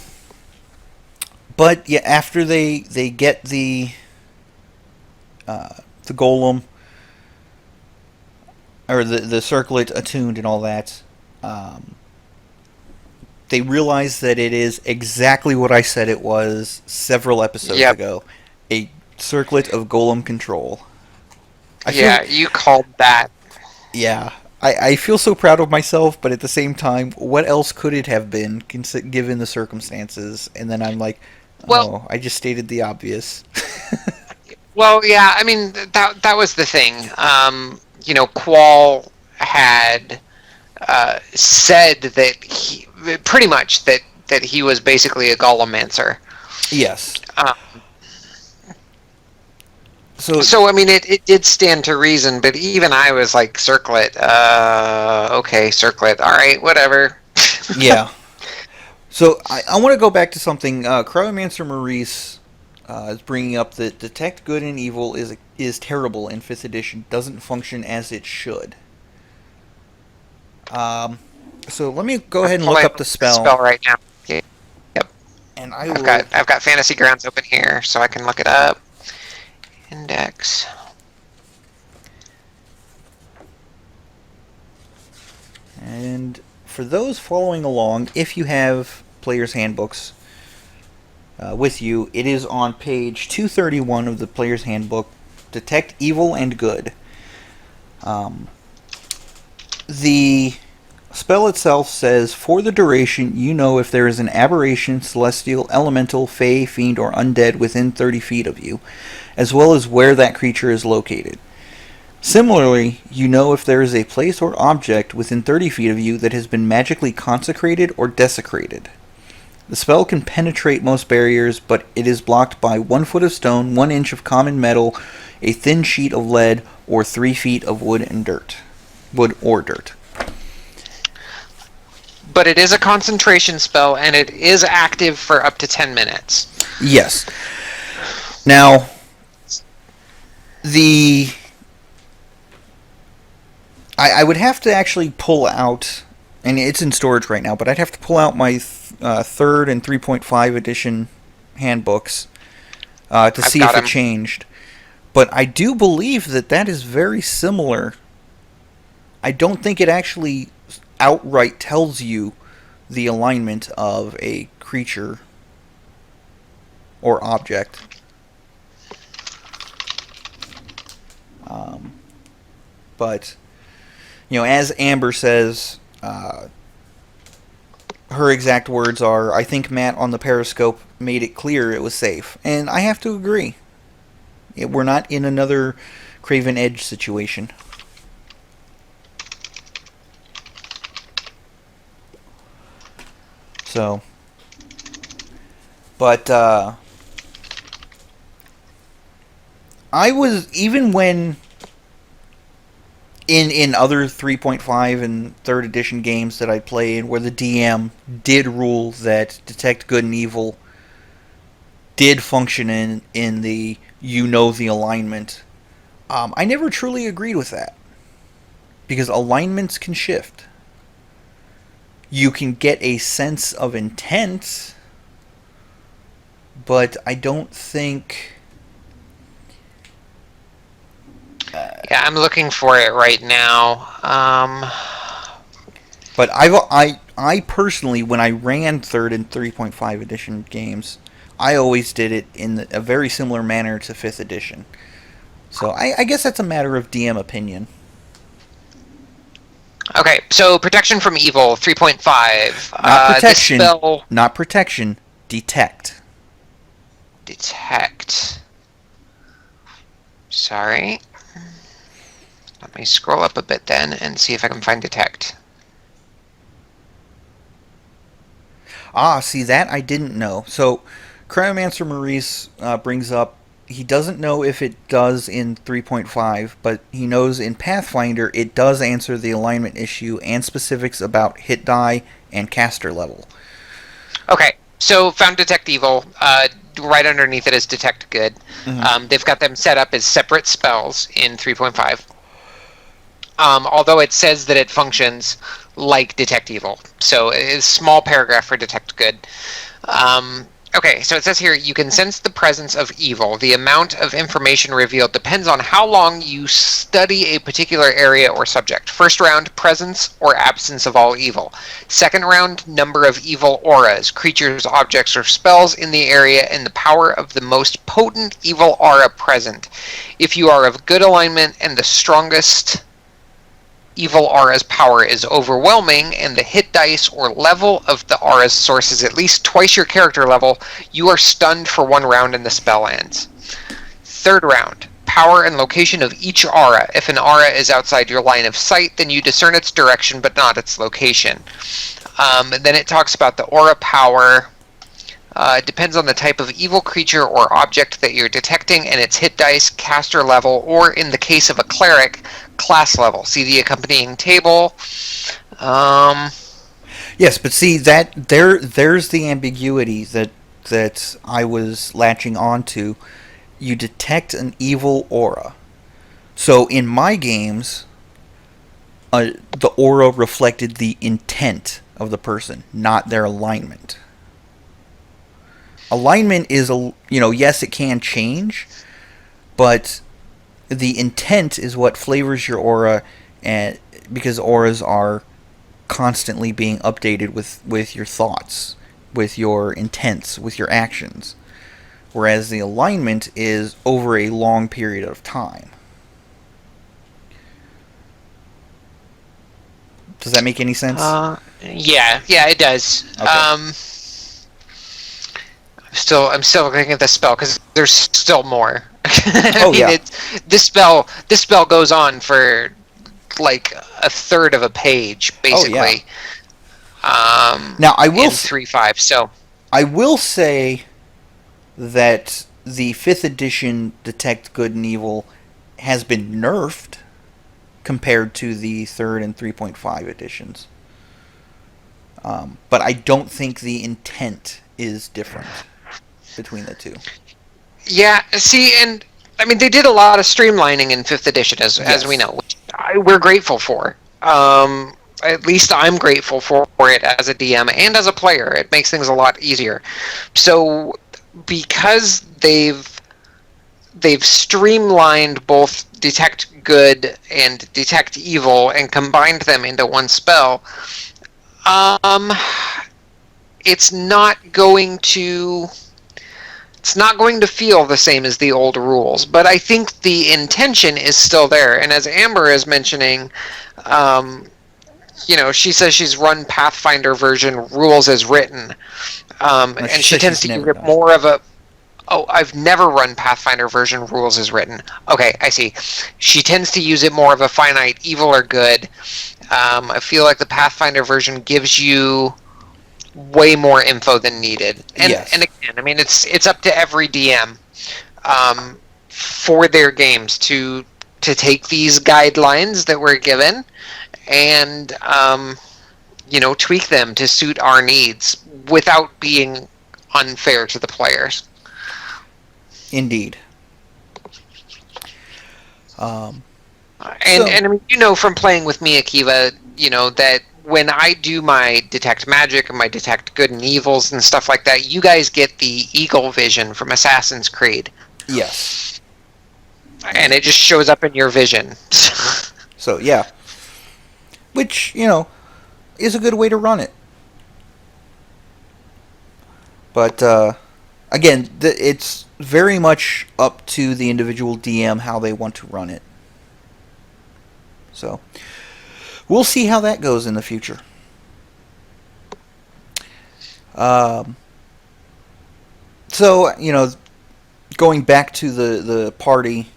yeah, after they get the golem or the circlet attuned and all that, they realize that it is exactly what I said it was several episodes ago. A circlet of golem control. You called that. Yeah. I feel so proud of myself, but at the same time, what else could it have been, given the circumstances? And then I'm like, I just stated the obvious. Well, yeah, I mean, that was the thing. Qual had said that he was basically a Golemancer. Yes. So I mean, it did stand to reason, but even I was like, circlet. Okay, circlet. All right, whatever. Yeah. So I want to go back to something. Cryomancer Maurice is bringing up that Detect Good and Evil is terrible in 5th edition. Doesn't function as it should. So let me go ahead and look up the spell. Spell right now. Yeah. Yep. And I've got Fantasy Grounds open here, so I can look it up. Index. And for those following along, if you have player's handbooks with you, it is on page 231 of the player's handbook, Detect Evil and Good. The spell itself says, for the duration, you know if there is an aberration, celestial, elemental, fey, fiend, or undead within 30 feet of you, as well as where that creature is located. Similarly, you know if there is a place or object within 30 feet of you that has been magically consecrated or desecrated. The spell can penetrate most barriers, but it is blocked by 1 foot of stone, 1 inch of common metal, a thin sheet of lead, or 3 feet of wood or dirt. But it is a concentration spell, and it is active for up to 10 minutes. Yes. Now, I would have to actually pull out, and it's in storage right now, but I'd have to pull out my 3rd and 3.5 edition handbooks to see if it changed. But I do believe that is very similar. I don't think it actually outright tells you the alignment of a creature or object. But, as Amber says, her exact words are, I think Matt on the Periscope made it clear it was safe. And I have to agree. We're not in another Craven Edge situation. So, but I was, even when in other 3.5 and 3rd edition games that I played, where the DM did rule that detect good and evil did function in the the alignment, I never truly agreed with that, because alignments can shift. You can get a sense of intent, but I don't think. Yeah, I'm looking for it right now. But I personally, when I ran 3rd and 3.5 edition games, I always did it in a very similar manner to 5th edition. So I guess that's a matter of DM opinion. Okay, so protection from evil 3.5. Not protection. This spell Not protection. Detect. detect. Sorry. Let me scroll up a bit then and see if I can find detect. Ah, see, that I didn't know. So, Cryomancer Maurice brings up, he doesn't know if it does in 3.5, but he knows in Pathfinder it does answer the alignment issue and specifics about hit die and caster level. Okay, so found detect evil. Right underneath it is detect good. Mm-hmm. They've got them set up as separate spells in 3.5. Although it says that it functions like detect evil. So it's a small paragraph for detect good. Okay, so it says here, you can sense the presence of evil. The amount of information revealed depends on how long you study a particular area or subject. First round, presence or absence of all evil. Second round, number of evil auras, creatures, objects, or spells in the area, and the power of the most potent evil aura present. If you are of good alignment and the strongest evil aura's power is overwhelming, and the hit dice or level of the aura's source is at least twice your character level, you are stunned for 1 round and the spell ends. Third round, power and location of each aura. If an aura is outside your line of sight, then you discern its direction but not its location. Then it talks about the aura power. It depends on the type of evil creature or object that you're detecting and its hit dice, caster level, or in the case of a cleric, class level. See the accompanying table. Yes, but see, there's the ambiguity that I was latching onto. You detect an evil aura. So in my games, the aura reflected the intent of the person, not their alignment. Alignment is yes, it can change, but the intent is what flavors your aura, and because auras are constantly being updated with your thoughts, with your intents, with your actions, whereas the alignment is over a long period of time. Does that make any sense? Yeah, it does. Okay. I'm still looking at this spell because there's still more. Yeah. This spell goes on for like a third of a page, basically. Now I will in 3.5. So I will say that the 5th edition Detect Good and Evil has been nerfed compared to the 3rd and 3.5 editions. But I don't think the intent is different between the two. Yeah, see, and I mean they did a lot of streamlining in 5th edition, as we know, which we're grateful for. At least I'm grateful for it as a DM and as a player. It makes things a lot easier. So because they've streamlined both detect good and detect evil and combined them into one spell, it's not going to feel the same as the old rules, but I think the intention is still there. And as Amber is mentioning, she says she's run Pathfinder version rules as written, and she tends to use it more of a. Oh, I've never run Pathfinder version rules as written. Okay, I see. She tends to use it more of a finite evil or good. I feel like the Pathfinder version gives you way more info than needed. And Yes. and again, I mean, it's up to every DM for their games to take these guidelines that we're given and tweak them to suit our needs without being unfair to the players. Indeed. And I mean, from playing with me, Akiva, that when I do my detect magic and my detect good and evils and stuff like that, you guys get the eagle vision from Assassin's Creed. Yes. And it just shows up in your vision. So, yeah. Which, is a good way to run it. But, again, it's very much up to the individual DM how they want to run it. So, we'll see how that goes in the future. So, going back to the party,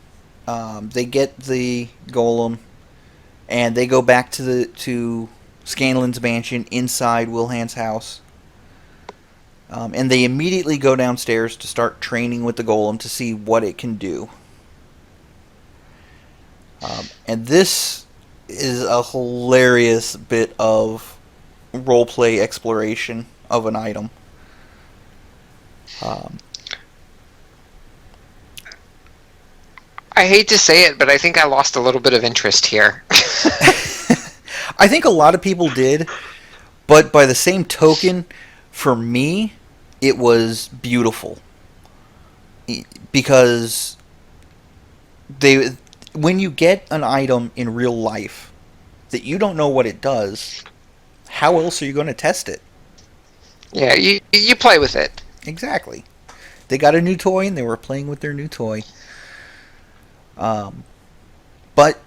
they get the golem, and they go back to Scanlan's mansion inside Wilhan's house. And they immediately go downstairs to start training with the golem to see what it can do. And this is a hilarious bit of roleplay exploration of an item. I hate to say it, but I think I lost a little bit of interest here. I think a lot of people did, but by the same token, for me, it was beautiful. Because when you get an item in real life that you don't know what it does, how else are you going to test it? Yeah, you play with it. Exactly. They got a new toy and they were playing with their new toy. But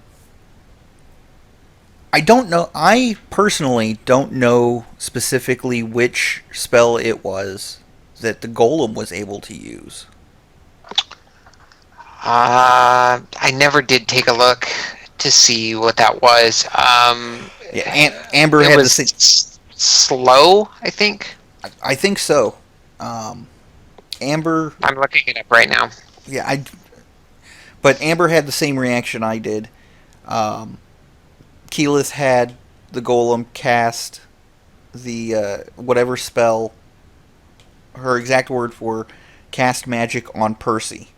I don't know. I personally don't know specifically which spell it was that the golem was able to use. I never did take a look to see what that was. Yeah, Amber had the same. Slow, I think. I think so. Amber. I'm looking it up right now. Yeah, but Amber had the same reaction I did. Keyleth had the golem cast the whatever spell. Her exact word for cast magic on Percy.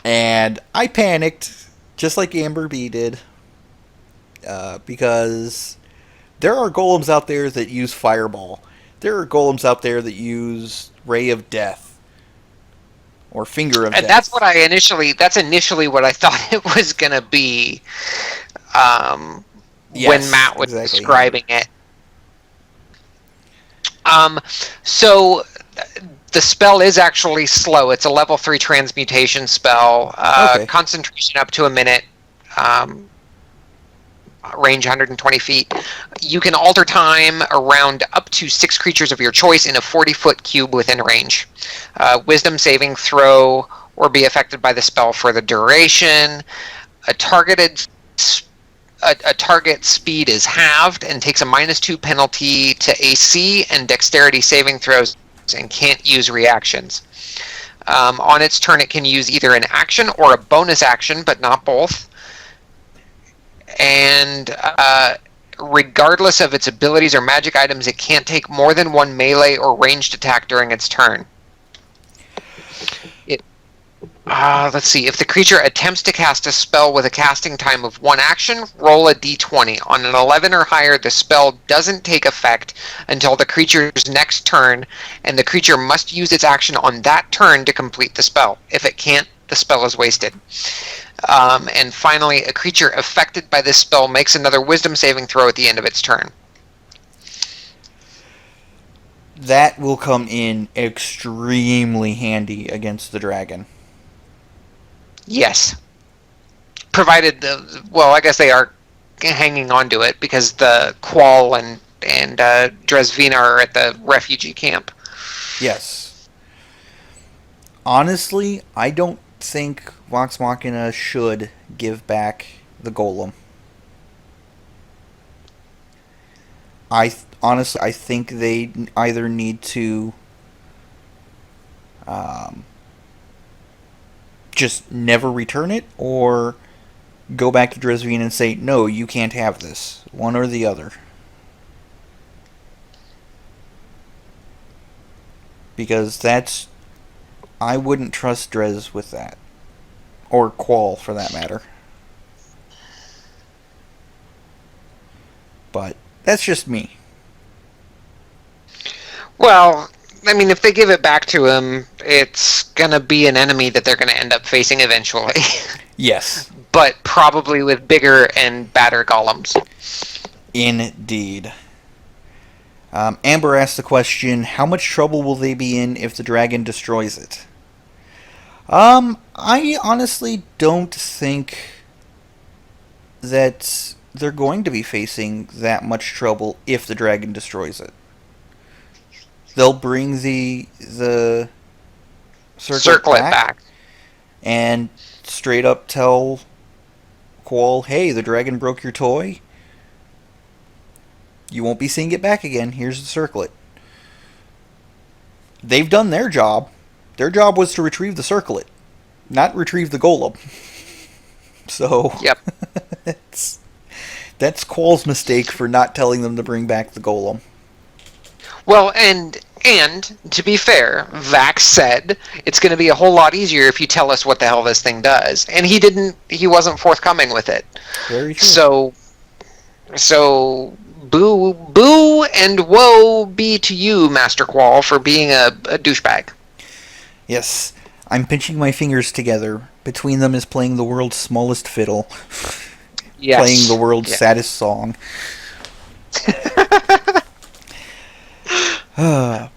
And I panicked, just like Amber B did, because there are golems out there that use Fireball. There are golems out there that use Ray of Death or Finger of Death. That's initially what I thought it was gonna be. When Matt was describing it. So the spell is actually slow. It's a level 3 transmutation spell. Okay. Concentration up to a minute. Range 120 feet. You can alter time around up to 6 creatures of your choice in a 40-foot cube within range. Wisdom saving throw or be affected by the spell for the duration. A target speed is halved and takes a -2 penalty to AC and dexterity saving throws and can't use reactions. On its turn, it can use either an action or a bonus action, but not both. And regardless of its abilities or magic items, it can't take more than one melee or ranged attack during its turn. Let's see. If the creature attempts to cast a spell with a casting time of 1 action, roll a d20. On an 11 or higher, the spell doesn't take effect until the creature's next turn, and the creature must use its action on that turn to complete the spell. If it can't, the spell is wasted. And finally, a creature affected by this spell makes another wisdom saving throw at the end of its turn. That will come in extremely handy against the dragon. Yes. Provided I guess they are hanging on to it because the Qual and Dresvina are at the refugee camp. Yes. Honestly, I don't think Vox Machina should give back the golem. Honestly, I think they either need to just never return it, or go back to Dresvine and say, no, you can't have this. One or the other. Because that's... I wouldn't trust Dres with that. Or Qual, for that matter. But that's just me. Well, I mean, if they give it back to him, it's gonna be an enemy that they're gonna end up facing eventually. Yes. But probably with bigger and badder golems. Indeed. Amber asked the question, how much trouble will they be in if the dragon destroys it? I honestly don't think that they're going to be facing that much trouble if the dragon destroys it. They'll bring the circlet back and straight up tell Qual, hey, the dragon broke your toy. You won't be seeing it back again. Here's the circlet. They've done their job. Their job was to retrieve the circlet, not retrieve the golem. So, yep. That's Qual's mistake for not telling them to bring back the golem. Well, and to be fair, Vax said it's going to be a whole lot easier if you tell us what the hell this thing does, and he wasn't forthcoming with it. Very true. So boo and woe be to you, Master Qual, for being a douchebag. Yes, I'm pinching my fingers together. Between them is playing the world's smallest fiddle. Yes. Playing the world's saddest song. And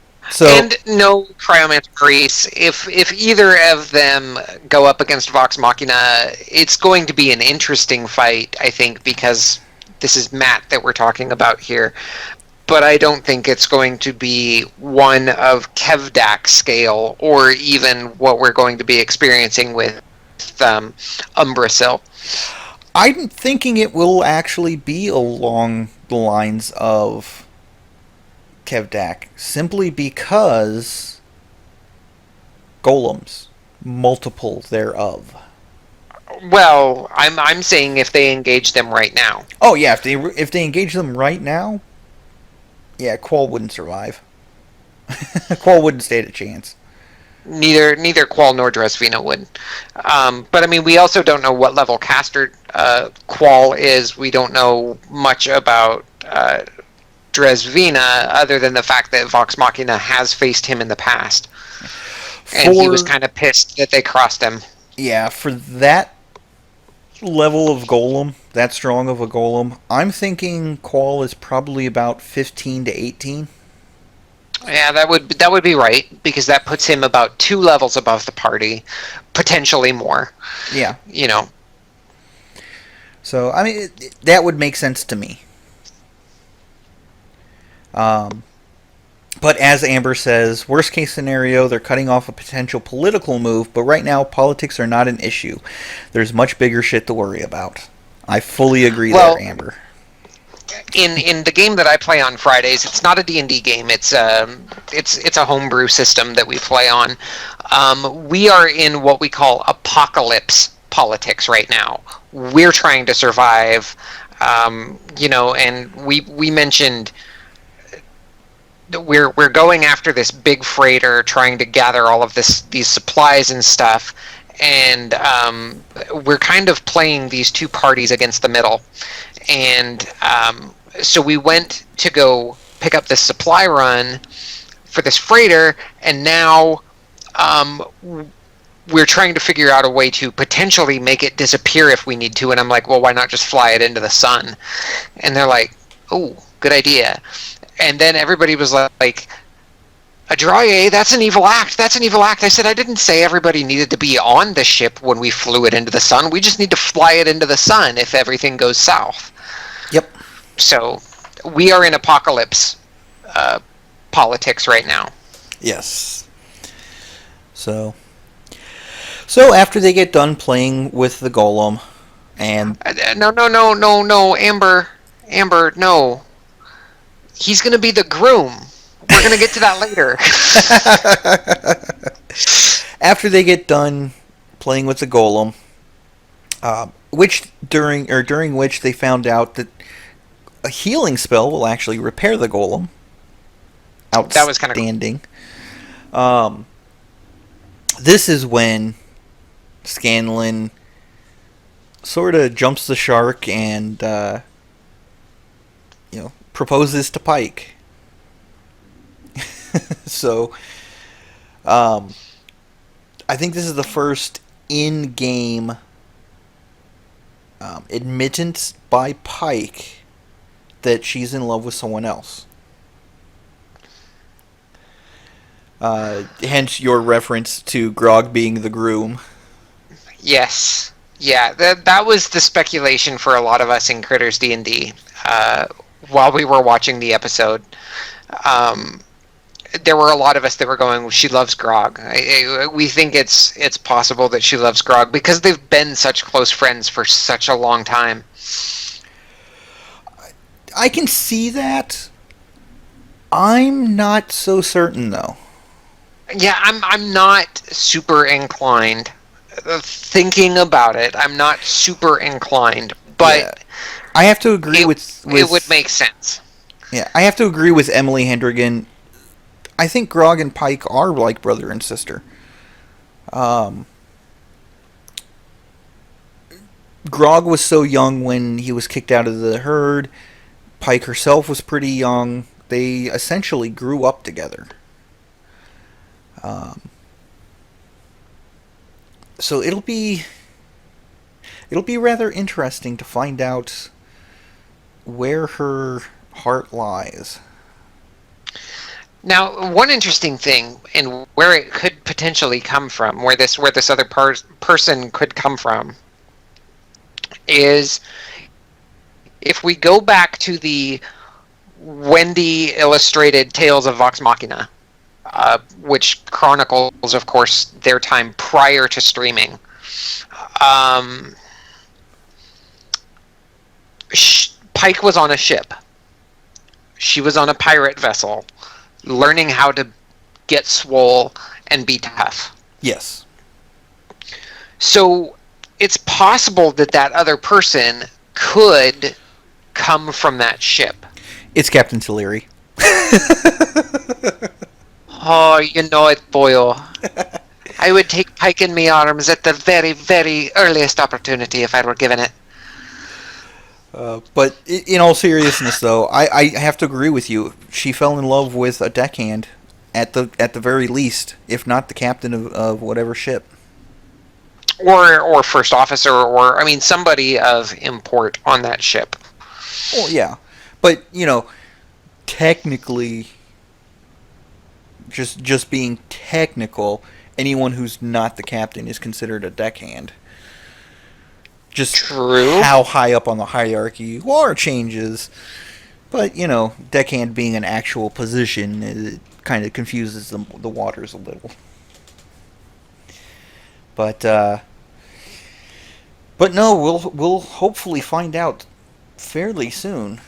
no Cryomancer Grease. If either of them go up against Vox Machina, it's going to be an interesting fight, I think, because this is Matt that we're talking about here. But I don't think it's going to be one of Kevdak scale, or even what we're going to be experiencing with Umbrasil. I'm thinking it will actually be along the lines of Kevdak, simply because golems, multiple thereof. Well, I'm saying if they engage them right now. Oh yeah, if they engage them right now, yeah, Qual wouldn't survive. Qual wouldn't stand a chance. Neither Qual nor Dresvina would. But I mean, we also don't know what level caster Qual is. We don't know much about Dresvina, other than the fact that Vox Machina has faced him in the past. And he was kind of pissed that they crossed him. Yeah, for that level of golem, that strong of a golem, I'm thinking Qual is probably about 15 to 18. Yeah, that would be right, because that puts him about 2 levels above the party, potentially more. Yeah. You know. So, I mean, that would make sense to me. But as Amber says, worst case scenario, they're cutting off a potential political move, but right now, politics are not an issue. There's much bigger shit to worry about. I fully agree there, Amber. In the game that I play on Fridays, it's not a D&D game. It's a homebrew system that we play on. We are in what we call apocalypse politics right now. We're trying to survive, and we mentioned we're going after this big freighter, trying to gather all of these supplies and stuff, and we're kind of playing these two parties against the middle. And so we went to go pick up this supply run for this freighter, and now we're trying to figure out a way to potentially make it disappear if we need to. And I'm like, well, why not just fly it into the sun? And they're like, oh, good idea. And then everybody was like, Adraye, that's an evil act. That's an evil act. I said, I didn't say everybody needed to be on the ship when we flew it into the sun. We just need to fly it into the sun if everything goes south. Yep. So we are in apocalypse politics right now. Yes. So after they get done playing with the golem, and no, Amber, no. He's going to be the groom. We're going to get to that later. After they get done playing with the golem, during which they found out that a healing spell will actually repair the golem. Outstanding. That was kind of cool. This is when Scanlan sort of jumps the shark and proposes to Pike. So, I think this is the first in-game admittance by Pike that she's in love with someone else. Hence your reference to Grog being the groom. Yes. Yeah, that was the speculation for a lot of us in Critters D&D while we were watching the episode. There were a lot of us that were going, she loves Grog. We think it's possible that she loves Grog because they've been such close friends for such a long time. I can see that. I'm not so certain, though. Yeah, I'm not super inclined. Thinking about it, I'm not super inclined, but yeah. I have to agree with it would make sense. Yeah, I have to agree with Emily Hendrigan. I think Grog and Pike are like brother and sister. Grog was so young when he was kicked out of the herd. Pike herself was pretty young. They essentially grew up together. So it'll be rather interesting to find out where her heart lies. Now, one interesting thing, and where it could potentially come from, where this other person could come from, is if we go back to the Wendy illustrated Tales of Vox Machina, which chronicles, of course, their time prior to streaming. Pike was on a ship. She was on a pirate vessel, learning how to get swole and be tough. Yes. So it's possible that other person could come from that ship. It's Captain Tal'Dorei. Oh, you know it, boyo. I would take Pike in my arms at the very, very earliest opportunity if I were given it. But in all seriousness, though, I have to agree with you. She fell in love with a deckhand, at the very least, if not the captain of whatever ship. Or first officer, or, I mean, somebody of import on that ship. Well, yeah. But, technically, just being technical, anyone who's not the captain is considered a deckhand. Just true. How high up on the hierarchy you are changes. But, deckhand being an actual position, it kind of confuses the waters a little. But no, we'll hopefully find out fairly soon.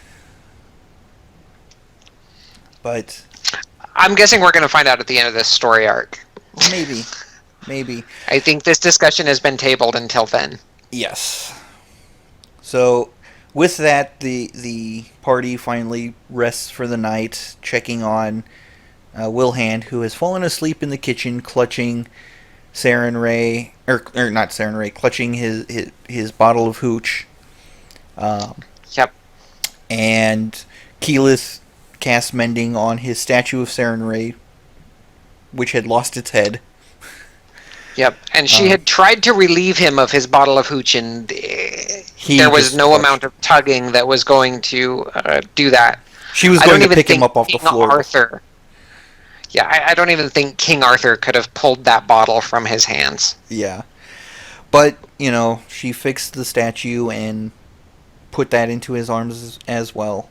But I'm guessing we're going to find out at the end of this story arc. Maybe. I think this discussion has been tabled until then. Yes. So, with that, the party finally rests for the night, checking on Wilhand, who has fallen asleep in the kitchen, clutching Sarenrae, or not Sarenrae, clutching his bottle of hooch. Yep. And Keyleth cast mending on his statue of Sarenrae, which had lost its head. Yep, and she had tried to relieve him of his bottle of hooch, and there was no amount of tugging that was going to do that. She was going to pick him up off the floor. Arthur. Yeah, I don't even think King Arthur could have pulled that bottle from his hands. Yeah. But, she fixed the statue and put that into his arms as well.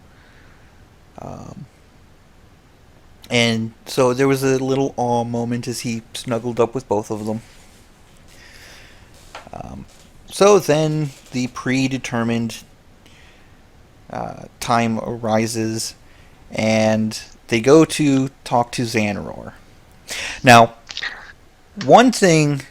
And so there was a little awe moment as he snuggled up with both of them. So then the predetermined time arises, and they go to talk to Xanaror. Now, one thing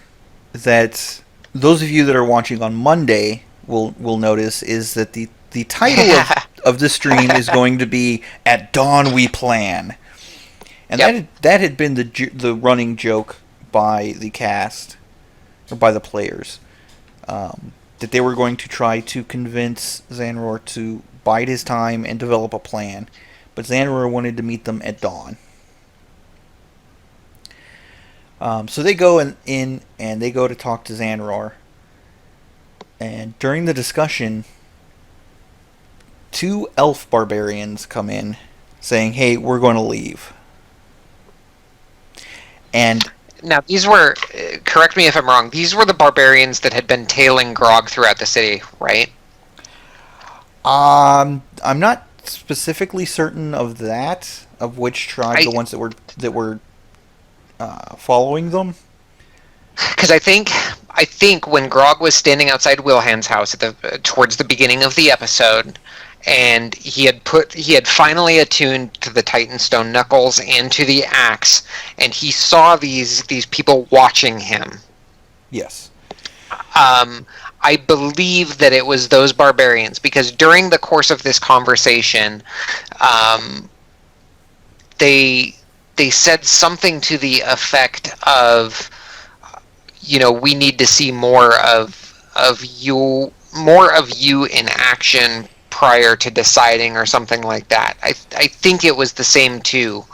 that those of you that are watching on Monday will notice is that the title of the stream is going to be "At Dawn We Plan," and Yep. that had been the running joke by the cast or by the players, that they were going to try to convince Xanaror to bide his time and develop a plan, but Xanaror wanted to meet them at dawn. So they go in and they go to talk to Xanaror. And during the discussion, two elf barbarians come in saying, "Hey, we're going to leave." And Now, these were, correct me if I'm wrong, these were the barbarians that had been tailing Grog throughout the city, right? I'm not specifically certain of that, of which tribe, the ones that were following them. Because I think when Grog was standing outside Wilhan's house towards the beginning of the episode, and he had finally attuned to the Titan Stone Knuckles and to the axe, and he saw these people watching him. Yes. I believe that it was those barbarians, because during the course of this conversation, they said something to the effect of, we need to see more of you in action prior to deciding, or something like that. I think it was the same two.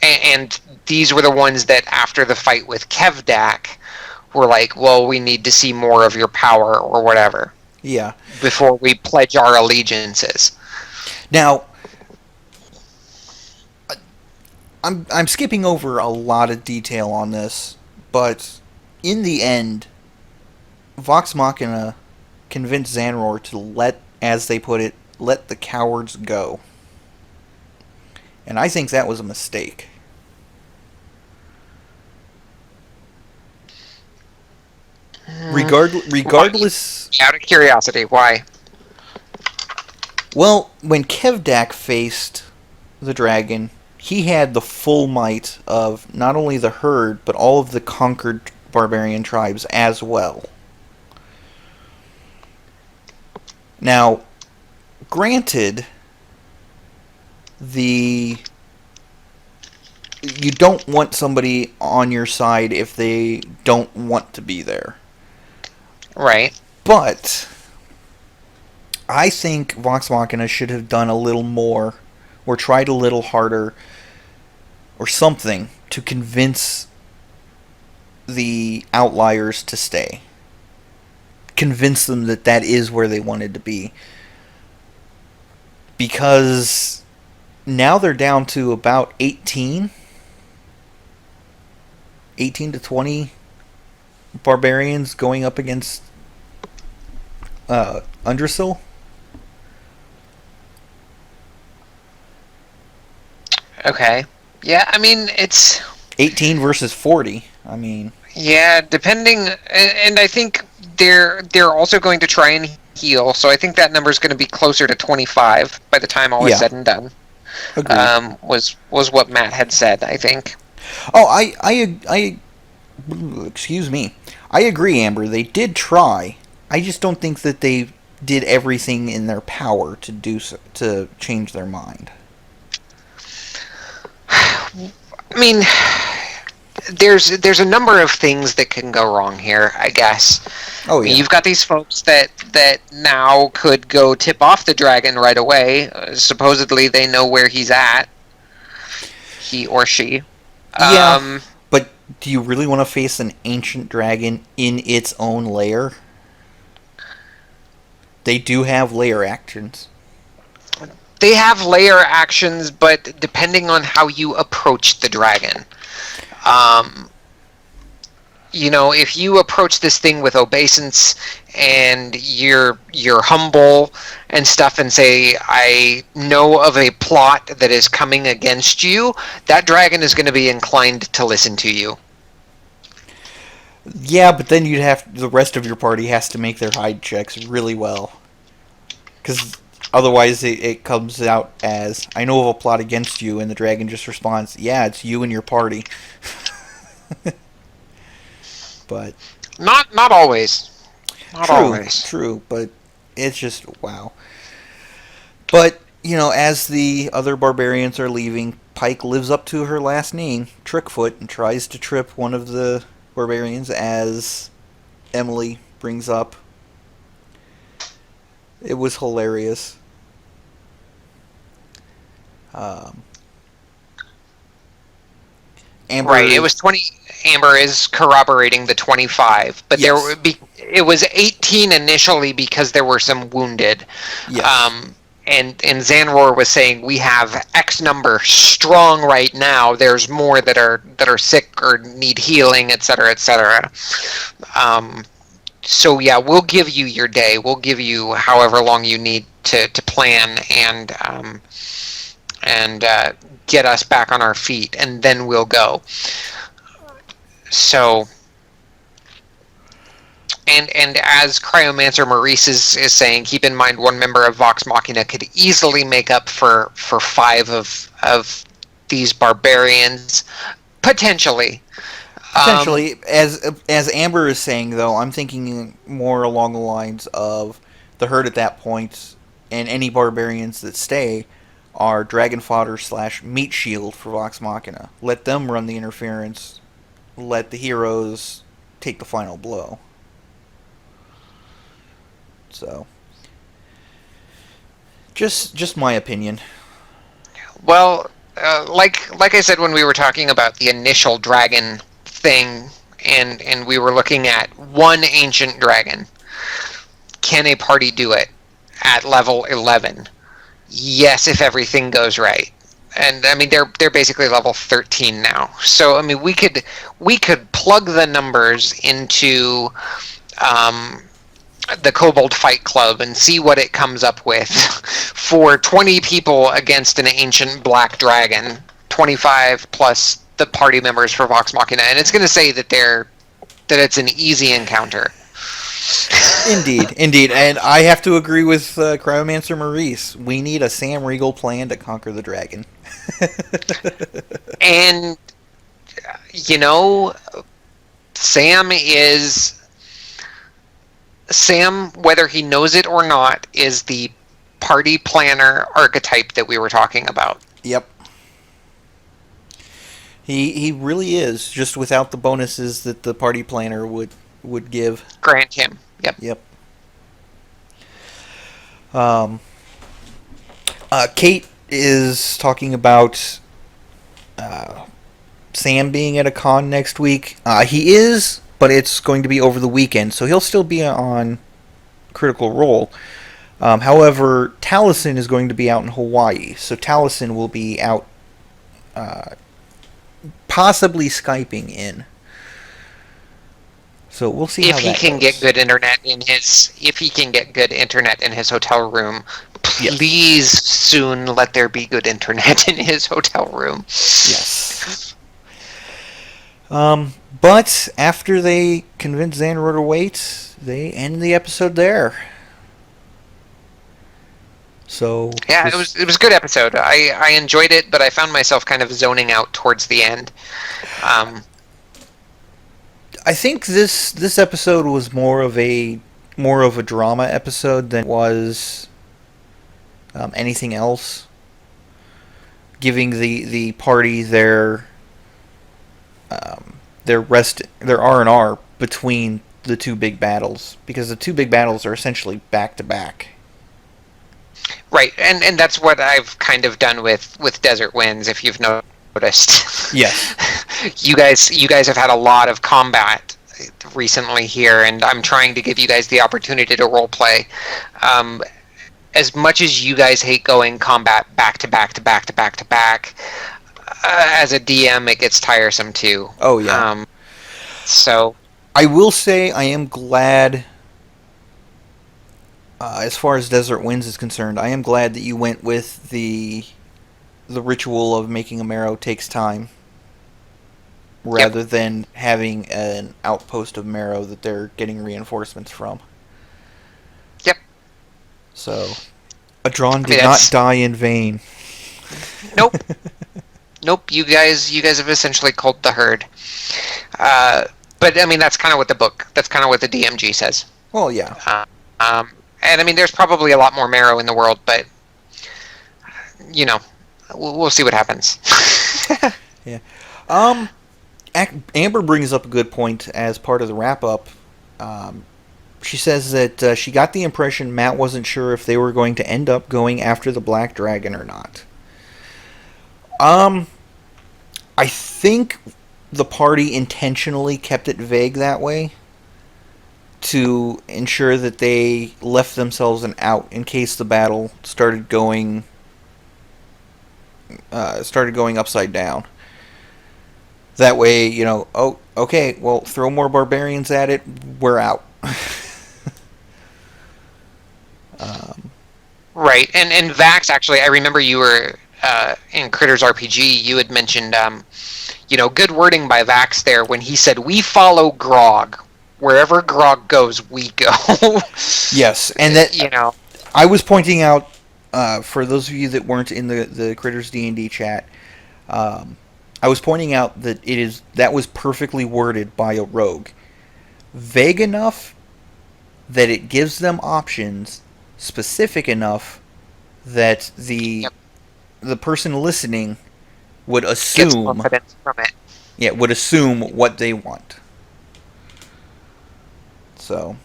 And these were the ones that after the fight with Kevdak were like, well, we need to see more of your power or whatever. Yeah. Before we pledge our allegiances. Now, I'm skipping over a lot of detail on this, but in the end, Vox Machina convinced Xanaror to let, as they put it, let the cowards go. And I think that was a mistake. Regardless... Out of curiosity, why? Well, when Kevdak faced the dragon, he had the full might of not only the herd, but all of the conquered barbarian tribes as well. Now, granted, you don't want somebody on your side if they don't want to be there. Right. But I think Vox Machina should have done a little more, or tried a little harder, or something, to convince the outliers to stay. Convince them that that is where they wanted to be. Because now they're down to about 18 to 20 barbarians going up against Undrasil. Okay. Yeah, I mean, it's 18 versus 40. I mean, yeah, depending, and I think they're also going to try and heal, so I think that number is going to be closer to 25 by the time all is said and done. agreed. Was what Matt had said, I think. Oh, I excuse me. I agree, Amber. They did try. I just don't think that they did everything in their power to do so, to change their mind. I mean, there's a number of things that can go wrong here, I guess. Oh, yeah. You've got these folks that now could go tip off the dragon right away. Supposedly they know where he's at. He or she. Yeah, but do you really want to face an ancient dragon in its own lair? They do have lair actions. They have layer actions, but depending on how you approach the dragon. If you approach this thing with obeisance and you're humble and stuff, and say, I know of a plot that is coming against you, that dragon is going to be inclined to listen to you. Yeah, but then the rest of your party has to make their hide checks really well. Because Otherwise, it comes out as, I know of a plot against you, and the dragon just responds, yeah, it's you and your party. But Not always. Not true, always. true, but it's just, wow. But, as the other barbarians are leaving, Pike lives up to her last name, Trickfoot, and tries to trip one of the barbarians as Emily brings up. It was hilarious. Amber Right. It was 20. Amber is corroborating the 25, but Yes. it was 18 initially because there were some wounded. Yes. And Zanror was saying we have X number strong right now. There's more that are sick or need healing, etc., etc. So yeah, we'll give you your day. We'll give you however long you need to plan and get us back on our feet, and then we'll go. So, and as Cryomancer Maurice is saying, keep in mind one member of Vox Machina could easily make up for 5 of these barbarians, potentially. Potentially, as Amber is saying, though, I'm thinking more along the lines of the herd at that point, and any barbarians that stay are dragon fodder / meat shield for Vox Machina. Let them run the interference. Let the heroes take the final blow. So, just my opinion. Well, like I said when we were talking about the initial dragon thing, and we were looking at one ancient dragon. Can a party do it at level 11? Yes, if everything goes right. And I mean they're basically level 13 now. So I mean we could plug the numbers into the Kobold Fight Club and see what it comes up with for 20 people against an ancient black dragon, 25 plus the party members for Vox Machina, and it's going to say that it's an easy encounter. Indeed, and I have to agree with Cryomancer Maurice. We need a Sam Riegel plan to conquer the dragon. And Sam, whether he knows it or not, is the party planner archetype that we were talking about. Yep. He really is, just without the bonuses that the party planner would give. Grant him. Yep. Kate is talking about Sam being at a con next week. He is, but it's going to be over the weekend, so he'll still be on Critical Role. However, Taliesin is going to be out in Hawaii, so Taliesin will be out, possibly Skyping in. So we'll see how that goes. If he can get good internet in his hotel room, please soon let there be good internet in his hotel room. Yes. But after they convince Xanror to wait, they end the episode there. So yeah, it was a good episode. I enjoyed it, but I found myself kind of zoning out towards the end. I think this episode was more of a drama episode than it was anything else. Giving the party their R&R between the two big battles, because the two big battles are essentially back to back. Right, and that's what I've kind of done with Desert Winds, if you've noticed. Yes. You guys have had a lot of combat recently here, and I'm trying to give you guys the opportunity to roleplay. As much as you guys hate going combat back to back to back to back to back, as a DM, it gets tiresome too. Oh yeah. So I will say I am glad. As far as Desert Winds is concerned, I am glad that you went with the ritual of making a marrow takes time, rather than having an outpost of marrow that they're getting reinforcements from. Yep. So, Adron I mean, did not die in vain. nope, nope. You guys have essentially culled the herd. But I mean, that's kind of what the DMG says. Well, yeah. And I mean, there's probably a lot more marrow in the world, but you know, we'll see what happens. Yeah. Amber brings up a good point as part of the wrap up. She says that she got the impression Matt wasn't sure if they were going to end up going after the Black Dragon or not. I think the party intentionally kept it vague that way to ensure that they left themselves an out in case the battle started going upside down. That way, oh, okay, well, throw more barbarians at it, we're out. Right, and Vax, actually, I remember you were in Critters RPG, you had mentioned, good wording by Vax there when he said, "We follow Grog. Wherever Grog goes, we go." Yes, and that, I was pointing out, for those of you that weren't in the Critters D&D chat, I was pointing out that that was perfectly worded by a rogue. Vague enough that it gives them options, specific enough that the person listening would assume gets confidence from it. Yeah, would assume what they want. So.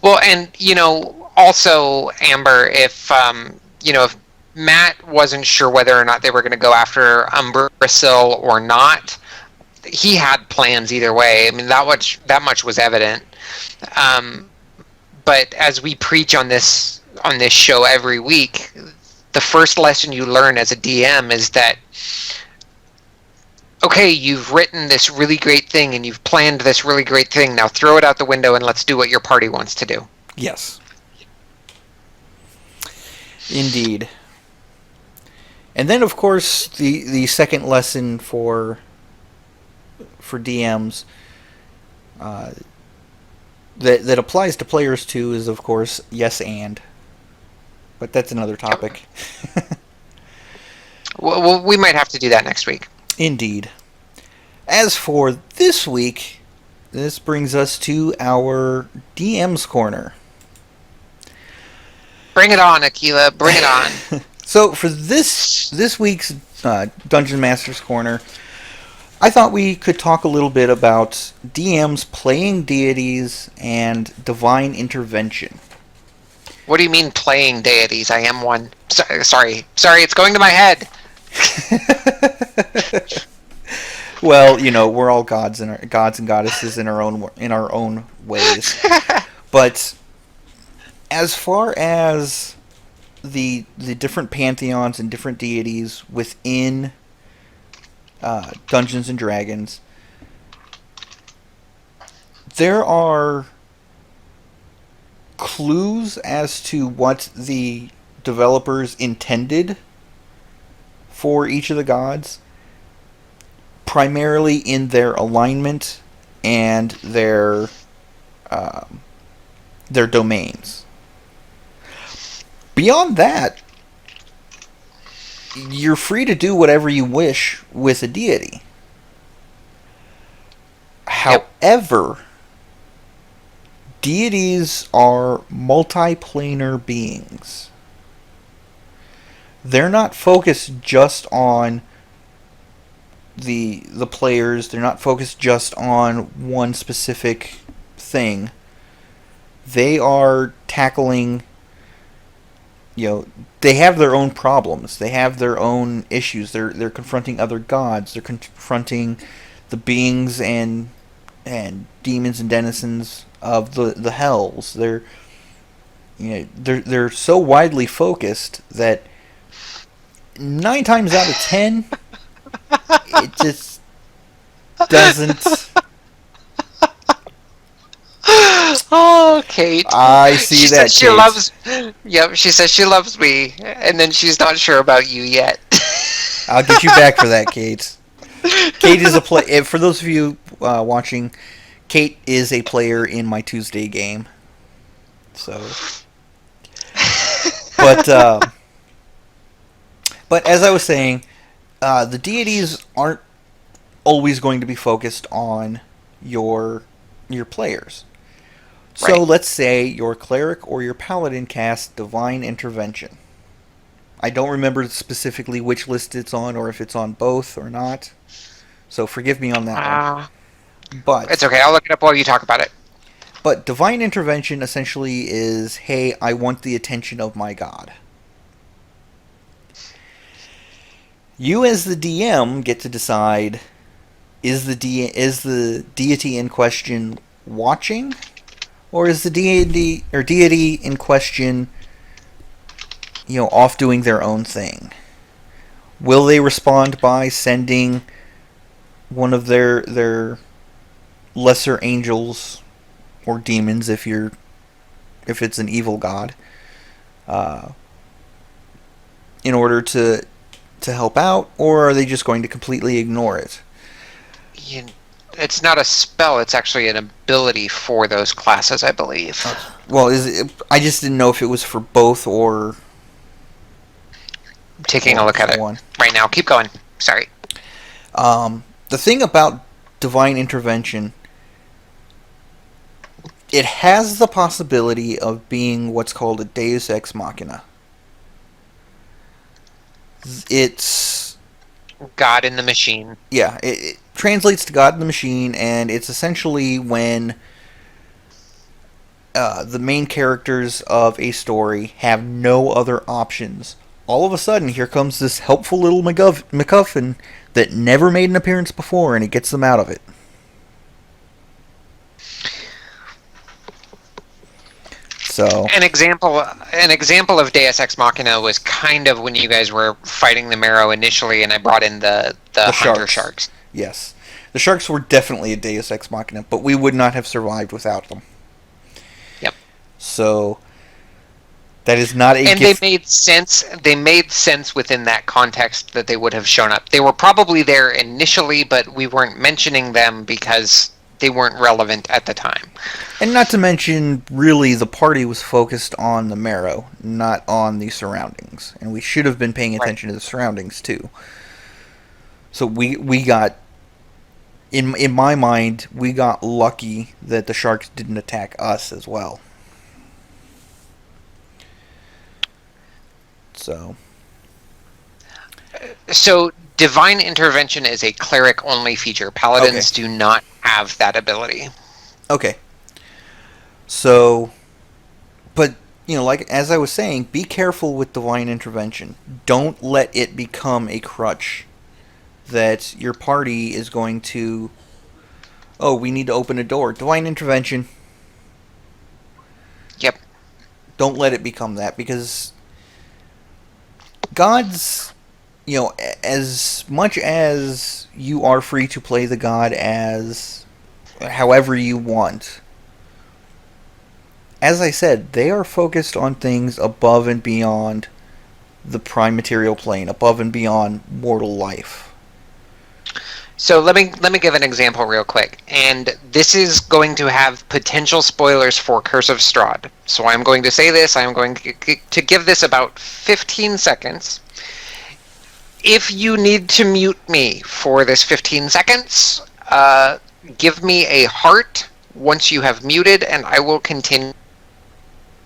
Well, and also Amber, if if Matt wasn't sure whether or not they were going to go after Umbrasil or not, he had plans either way. I mean, that much was evident. But as we preach on this show every week, the first lesson you learn as a DM is that, okay, you've written this really great thing and you've planned this really great thing. Now throw it out the window and let's do what your party wants to do. Yes. Indeed. And then, of course, the second lesson for DMs that applies to players too is, of course, yes and. But that's another topic. Well, we might have to do that next week. Indeed. As for this week, this brings us to our DM's Corner. Bring it on, Akiva. Bring it on. So for this week's Dungeon Master's Corner, I thought we could talk a little bit about DMs playing deities and divine intervention. What do you mean playing deities? I am one. Sorry, it's going to my head. Well, we're all gods and goddesses in our own ways. But as far as the different pantheons and different deities within Dungeons and Dragons, there are clues as to what the developers intended for each of the gods, primarily in their alignment and their domains. Beyond that, you're free to do whatever you wish with a deity. However, deities are multiplanar beings. They're not focused just on the players. They're not focused just on one specific thing. They are tackling, they have their own problems. They have their own issues. They're confronting other gods. They're confronting the beings and demons and denizens of the hells. They're so widely focused that 9 times out of 10 it just doesn't. Oh, Kate. I see that, She loves. Yep, she says she loves me, and then she's not sure about you yet. I'll get you back for that, Kate. Kate is a play. For those of you watching, Kate is a player in my Tuesday game. So, But but as I was saying, the deities aren't always going to be focused on your players. So Right. let's say your cleric or your paladin casts divine intervention. I don't remember specifically which list it's on or if it's on both or not. So forgive me on that one. Uh, it's But okay. I'll look it up while you talk about it. divine intervention essentially is, hey, I want the attention of my god. You as the DM get to decide, is the deity in question watching, or is the deity in question, off doing their own thing? Will they respond by sending one of their lesser angels or demons, if it's an evil god, in order to help out, or are they just going to completely ignore it? You, it's not a spell. It's actually an ability for those classes, I believe. Well, I just didn't know if it was for both or I'm taking a look at it one. right now. Keep going. Sorry. The thing about divine intervention, it has the possibility of being what's called a deus ex machina. It's God in the machine. Yeah, it translates to God in the machine, and it's essentially when the main characters of a story have no other options. All of a sudden, here comes this helpful little MacGuffin that never made an appearance before, and it gets them out of it. So An example of Deus Ex Machina was kind of when you guys were fighting the Marrow initially, and I brought in the Hunter Sharks. Yes, the sharks were definitely a Deus Ex Machina, but we would not have survived without them. Yep. So that is not a and gift. They made sense. They made sense within that context that they would have shown up. They were probably there initially, but we weren't mentioning them because they weren't relevant at the time. And not to mention, really, the party was focused on the Marrow, not on the surroundings. And we should have been paying attention to the surroundings, too. So we got, in my mind, we got lucky that the sharks didn't attack us as well. So divine intervention is a cleric-only feature. Paladins do not have that ability. Okay. So, but, like, as I was saying, be careful with divine intervention. Don't let it become a crutch that your party is going to, oh, we need to open a door. Divine intervention. Yep. Don't let it become that, because gods, as much as you are free to play the god as however you want, as I said, they are focused on things above and beyond the prime material plane, above and beyond mortal life. So let me give an example real quick, and this is going to have potential spoilers for Curse of Strahd. So I'm going to say this. I'm going to give this about 15 seconds. If you need to mute me for this 15 seconds, give me a heart once you have muted, and I will continue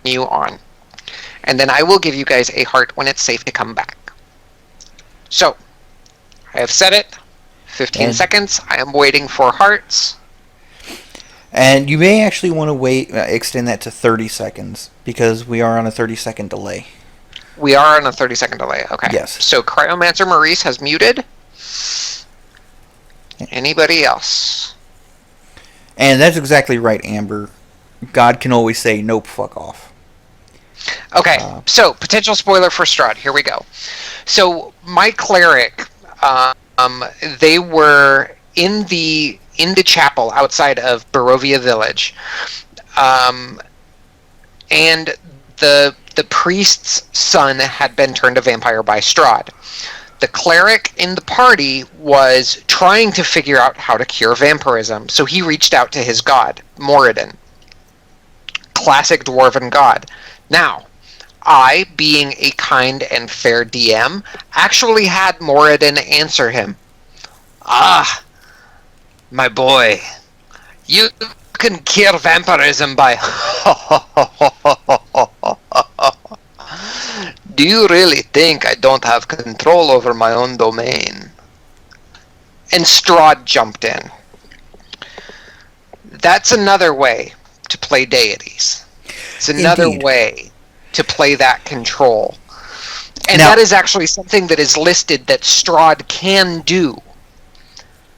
on. And then I will give you guys a heart when it's safe to come back. So, I have said it. 15 seconds. I am waiting for hearts. And you may actually want to extend that to 30 seconds, because we are on a 30-second delay. We are on a 30-second delay. Okay. Yes. So Cryomancer Maurice has muted. Anybody else? And that's exactly right, Amber. God can always say, nope, fuck off. Okay, so potential spoiler for Strahd. Here we go. So my cleric, they were in the chapel outside of Barovia Village, and the priest's son had been turned a vampire by Strahd. The cleric in the party was trying to figure out how to cure vampirism, so he reached out to his god, Moradin. Classic dwarven god. Now, I, being a kind and fair DM, actually had Moradin answer him. Ah, my boy, you can cure vampirism by... Do you really think I don't have control over my own domain? And Strahd jumped in. That's another way to play deities. It's another Indeed. way to play that control. And Now- that is actually something that is listed that Strahd can do.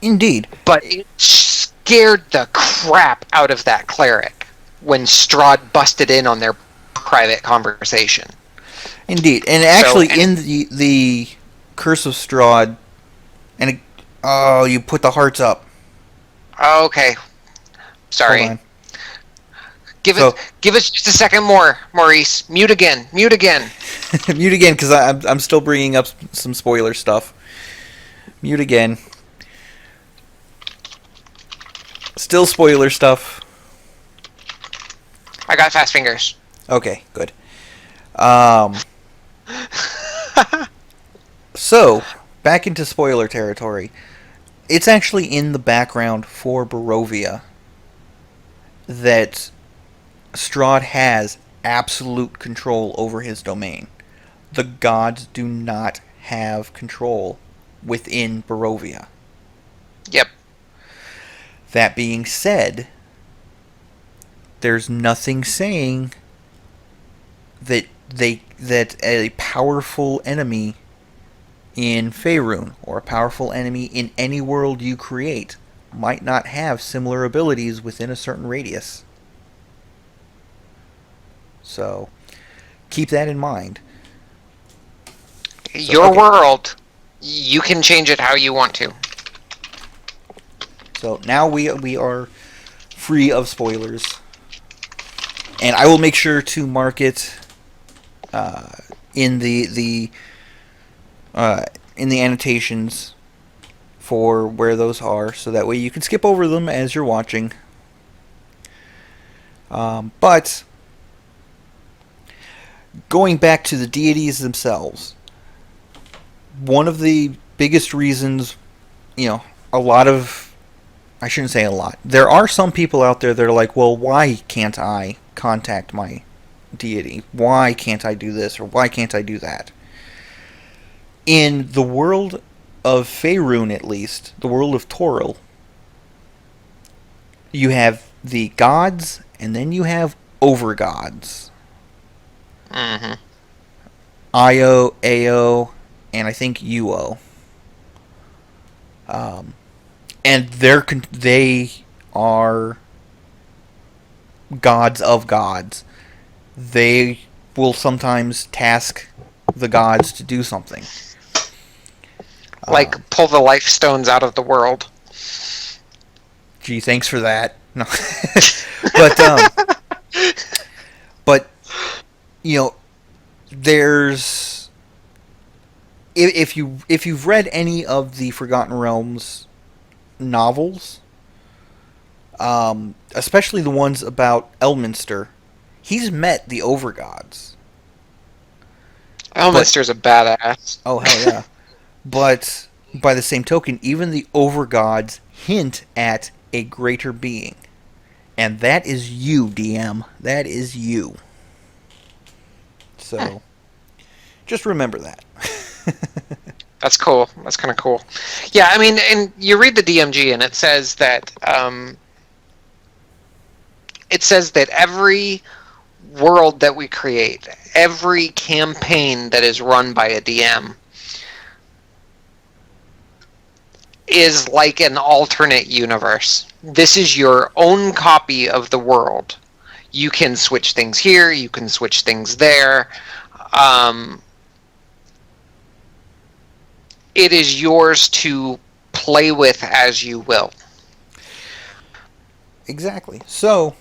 Indeed. But it scared the crap out of that cleric when Strahd busted in on their private conversation. Indeed. And actually, in the Curse of Strahd, and you put the hearts up. Okay. Sorry. Hold on. Give us just a second more, Maurice. Mute again. Mute again. Mute again, because I'm still bringing up some spoiler stuff. Mute again. Still spoiler stuff. I got fast fingers. Okay, good. So, back into spoiler territory. It's actually in the background for Barovia that Strahd has absolute control over his domain. The gods do not have control within Barovia. Yep. That being said, there's nothing saying that a powerful enemy in Faerun or a powerful enemy in any world you create might not have similar abilities within a certain radius. So, keep that in mind. Your world, you can change it how you want to. So now we are free of spoilers, and I will make sure to mark it in the annotations for where those are, so that way you can skip over them as you're watching. But going back to the deities themselves, one of the biggest reasons, I shouldn't say a lot. There are some people out there that are like, well, why can't I contact my deity? Why can't I do this, or why can't I do that? In the world of Faerun, at least, the world of Toril, you have the gods, and then you have overgods. Mm-hmm. Io, Ao, and I think Uo. And they are gods of gods. They will sometimes task the gods to do something. Like, pull the life stones out of the world. Gee, thanks for that. No. But there's... If you've read any of the Forgotten Realms novels, especially the ones about Elminster, he's met the overgods. Elminster's a badass. Oh, hell yeah. But by the same token, even the overgods hint at a greater being. And that is you, DM. That is you. So, just remember that. That's cool. That's kind of cool. Yeah, I mean, and you read the DMG, and it says that every world that we create, every campaign that is run by a DM, is like an alternate universe. This is your own copy of the world. You can switch things here. You can switch things there. It is yours to play with as you will. Exactly. So,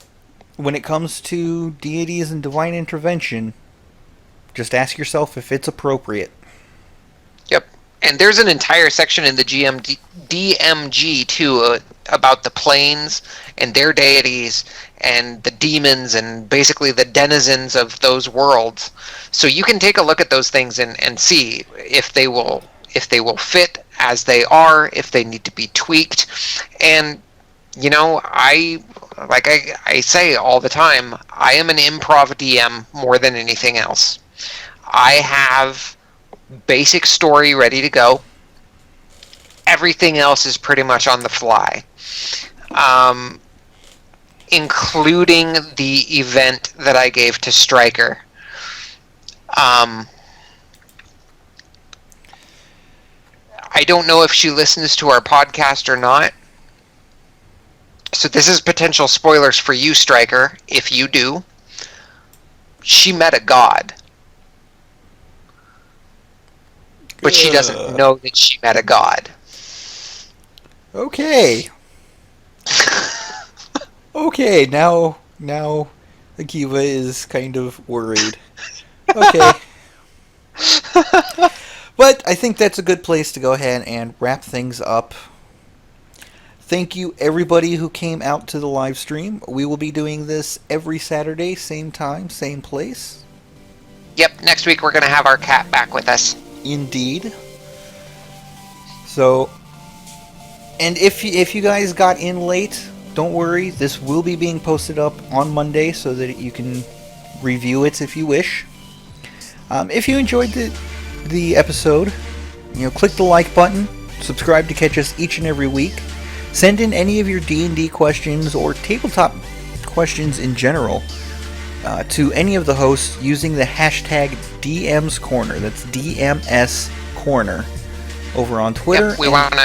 when it comes to deities and divine intervention, just ask yourself if it's appropriate. Yep. And there's an entire section in the DMG too about the planes and their deities and the demons and basically the denizens of those worlds. So you can take a look at those things and see if they will fit as they are, if they need to be tweaked. And I say all the time, I am an improv DM more than anything else. I have basic story ready to go. Everything else is pretty much on the fly, including the event that I gave to Stryker. I don't know if she listens to our podcast or not. So this is potential spoilers for you, Stryker, if you do. She met a god. But she doesn't know that she met a god. Okay. Okay, now Akiva is kind of worried. Okay. But I think that's a good place to go ahead and wrap things up. Thank you everybody who came out to the live stream. We will be doing this every Saturday, same time, same place. Yep, next week we're going to have our cat back with us. Indeed. So, and if you guys got in late, don't worry. This will be being posted up on Monday so that you can review it if you wish. If you enjoyed the episode, click the like button, subscribe to catch us each and every week. Send in any of your D&D questions or tabletop questions in general to any of the hosts using the hashtag DM's Corner. That's DMS Corner over on Twitter. Yep, we want to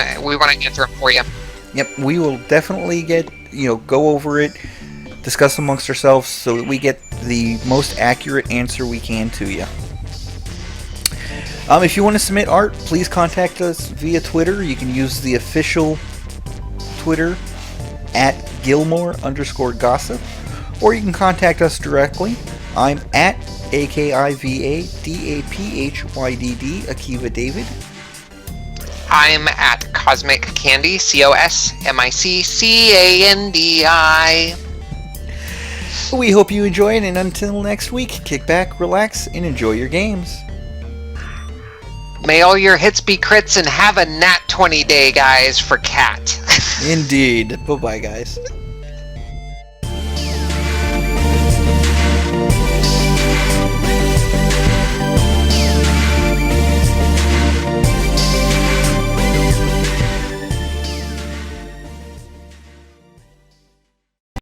answer them for you. Yep, we will definitely go over it, discuss amongst ourselves so that we get the most accurate answer we can to you. If you want to submit art, please contact us via Twitter. You can use the official Twitter at Gilmore_gossip, or you can contact us directly. I'm at AKIVADAPHYDD, Akiva David. I'm at Cosmic Candy, COSMICCANDI. We hope you enjoy it, and until next week, kick back, relax, and enjoy your games. May all your hits be crits and have a nat 20 day, guys, for Cat. Indeed. Bye-bye, guys.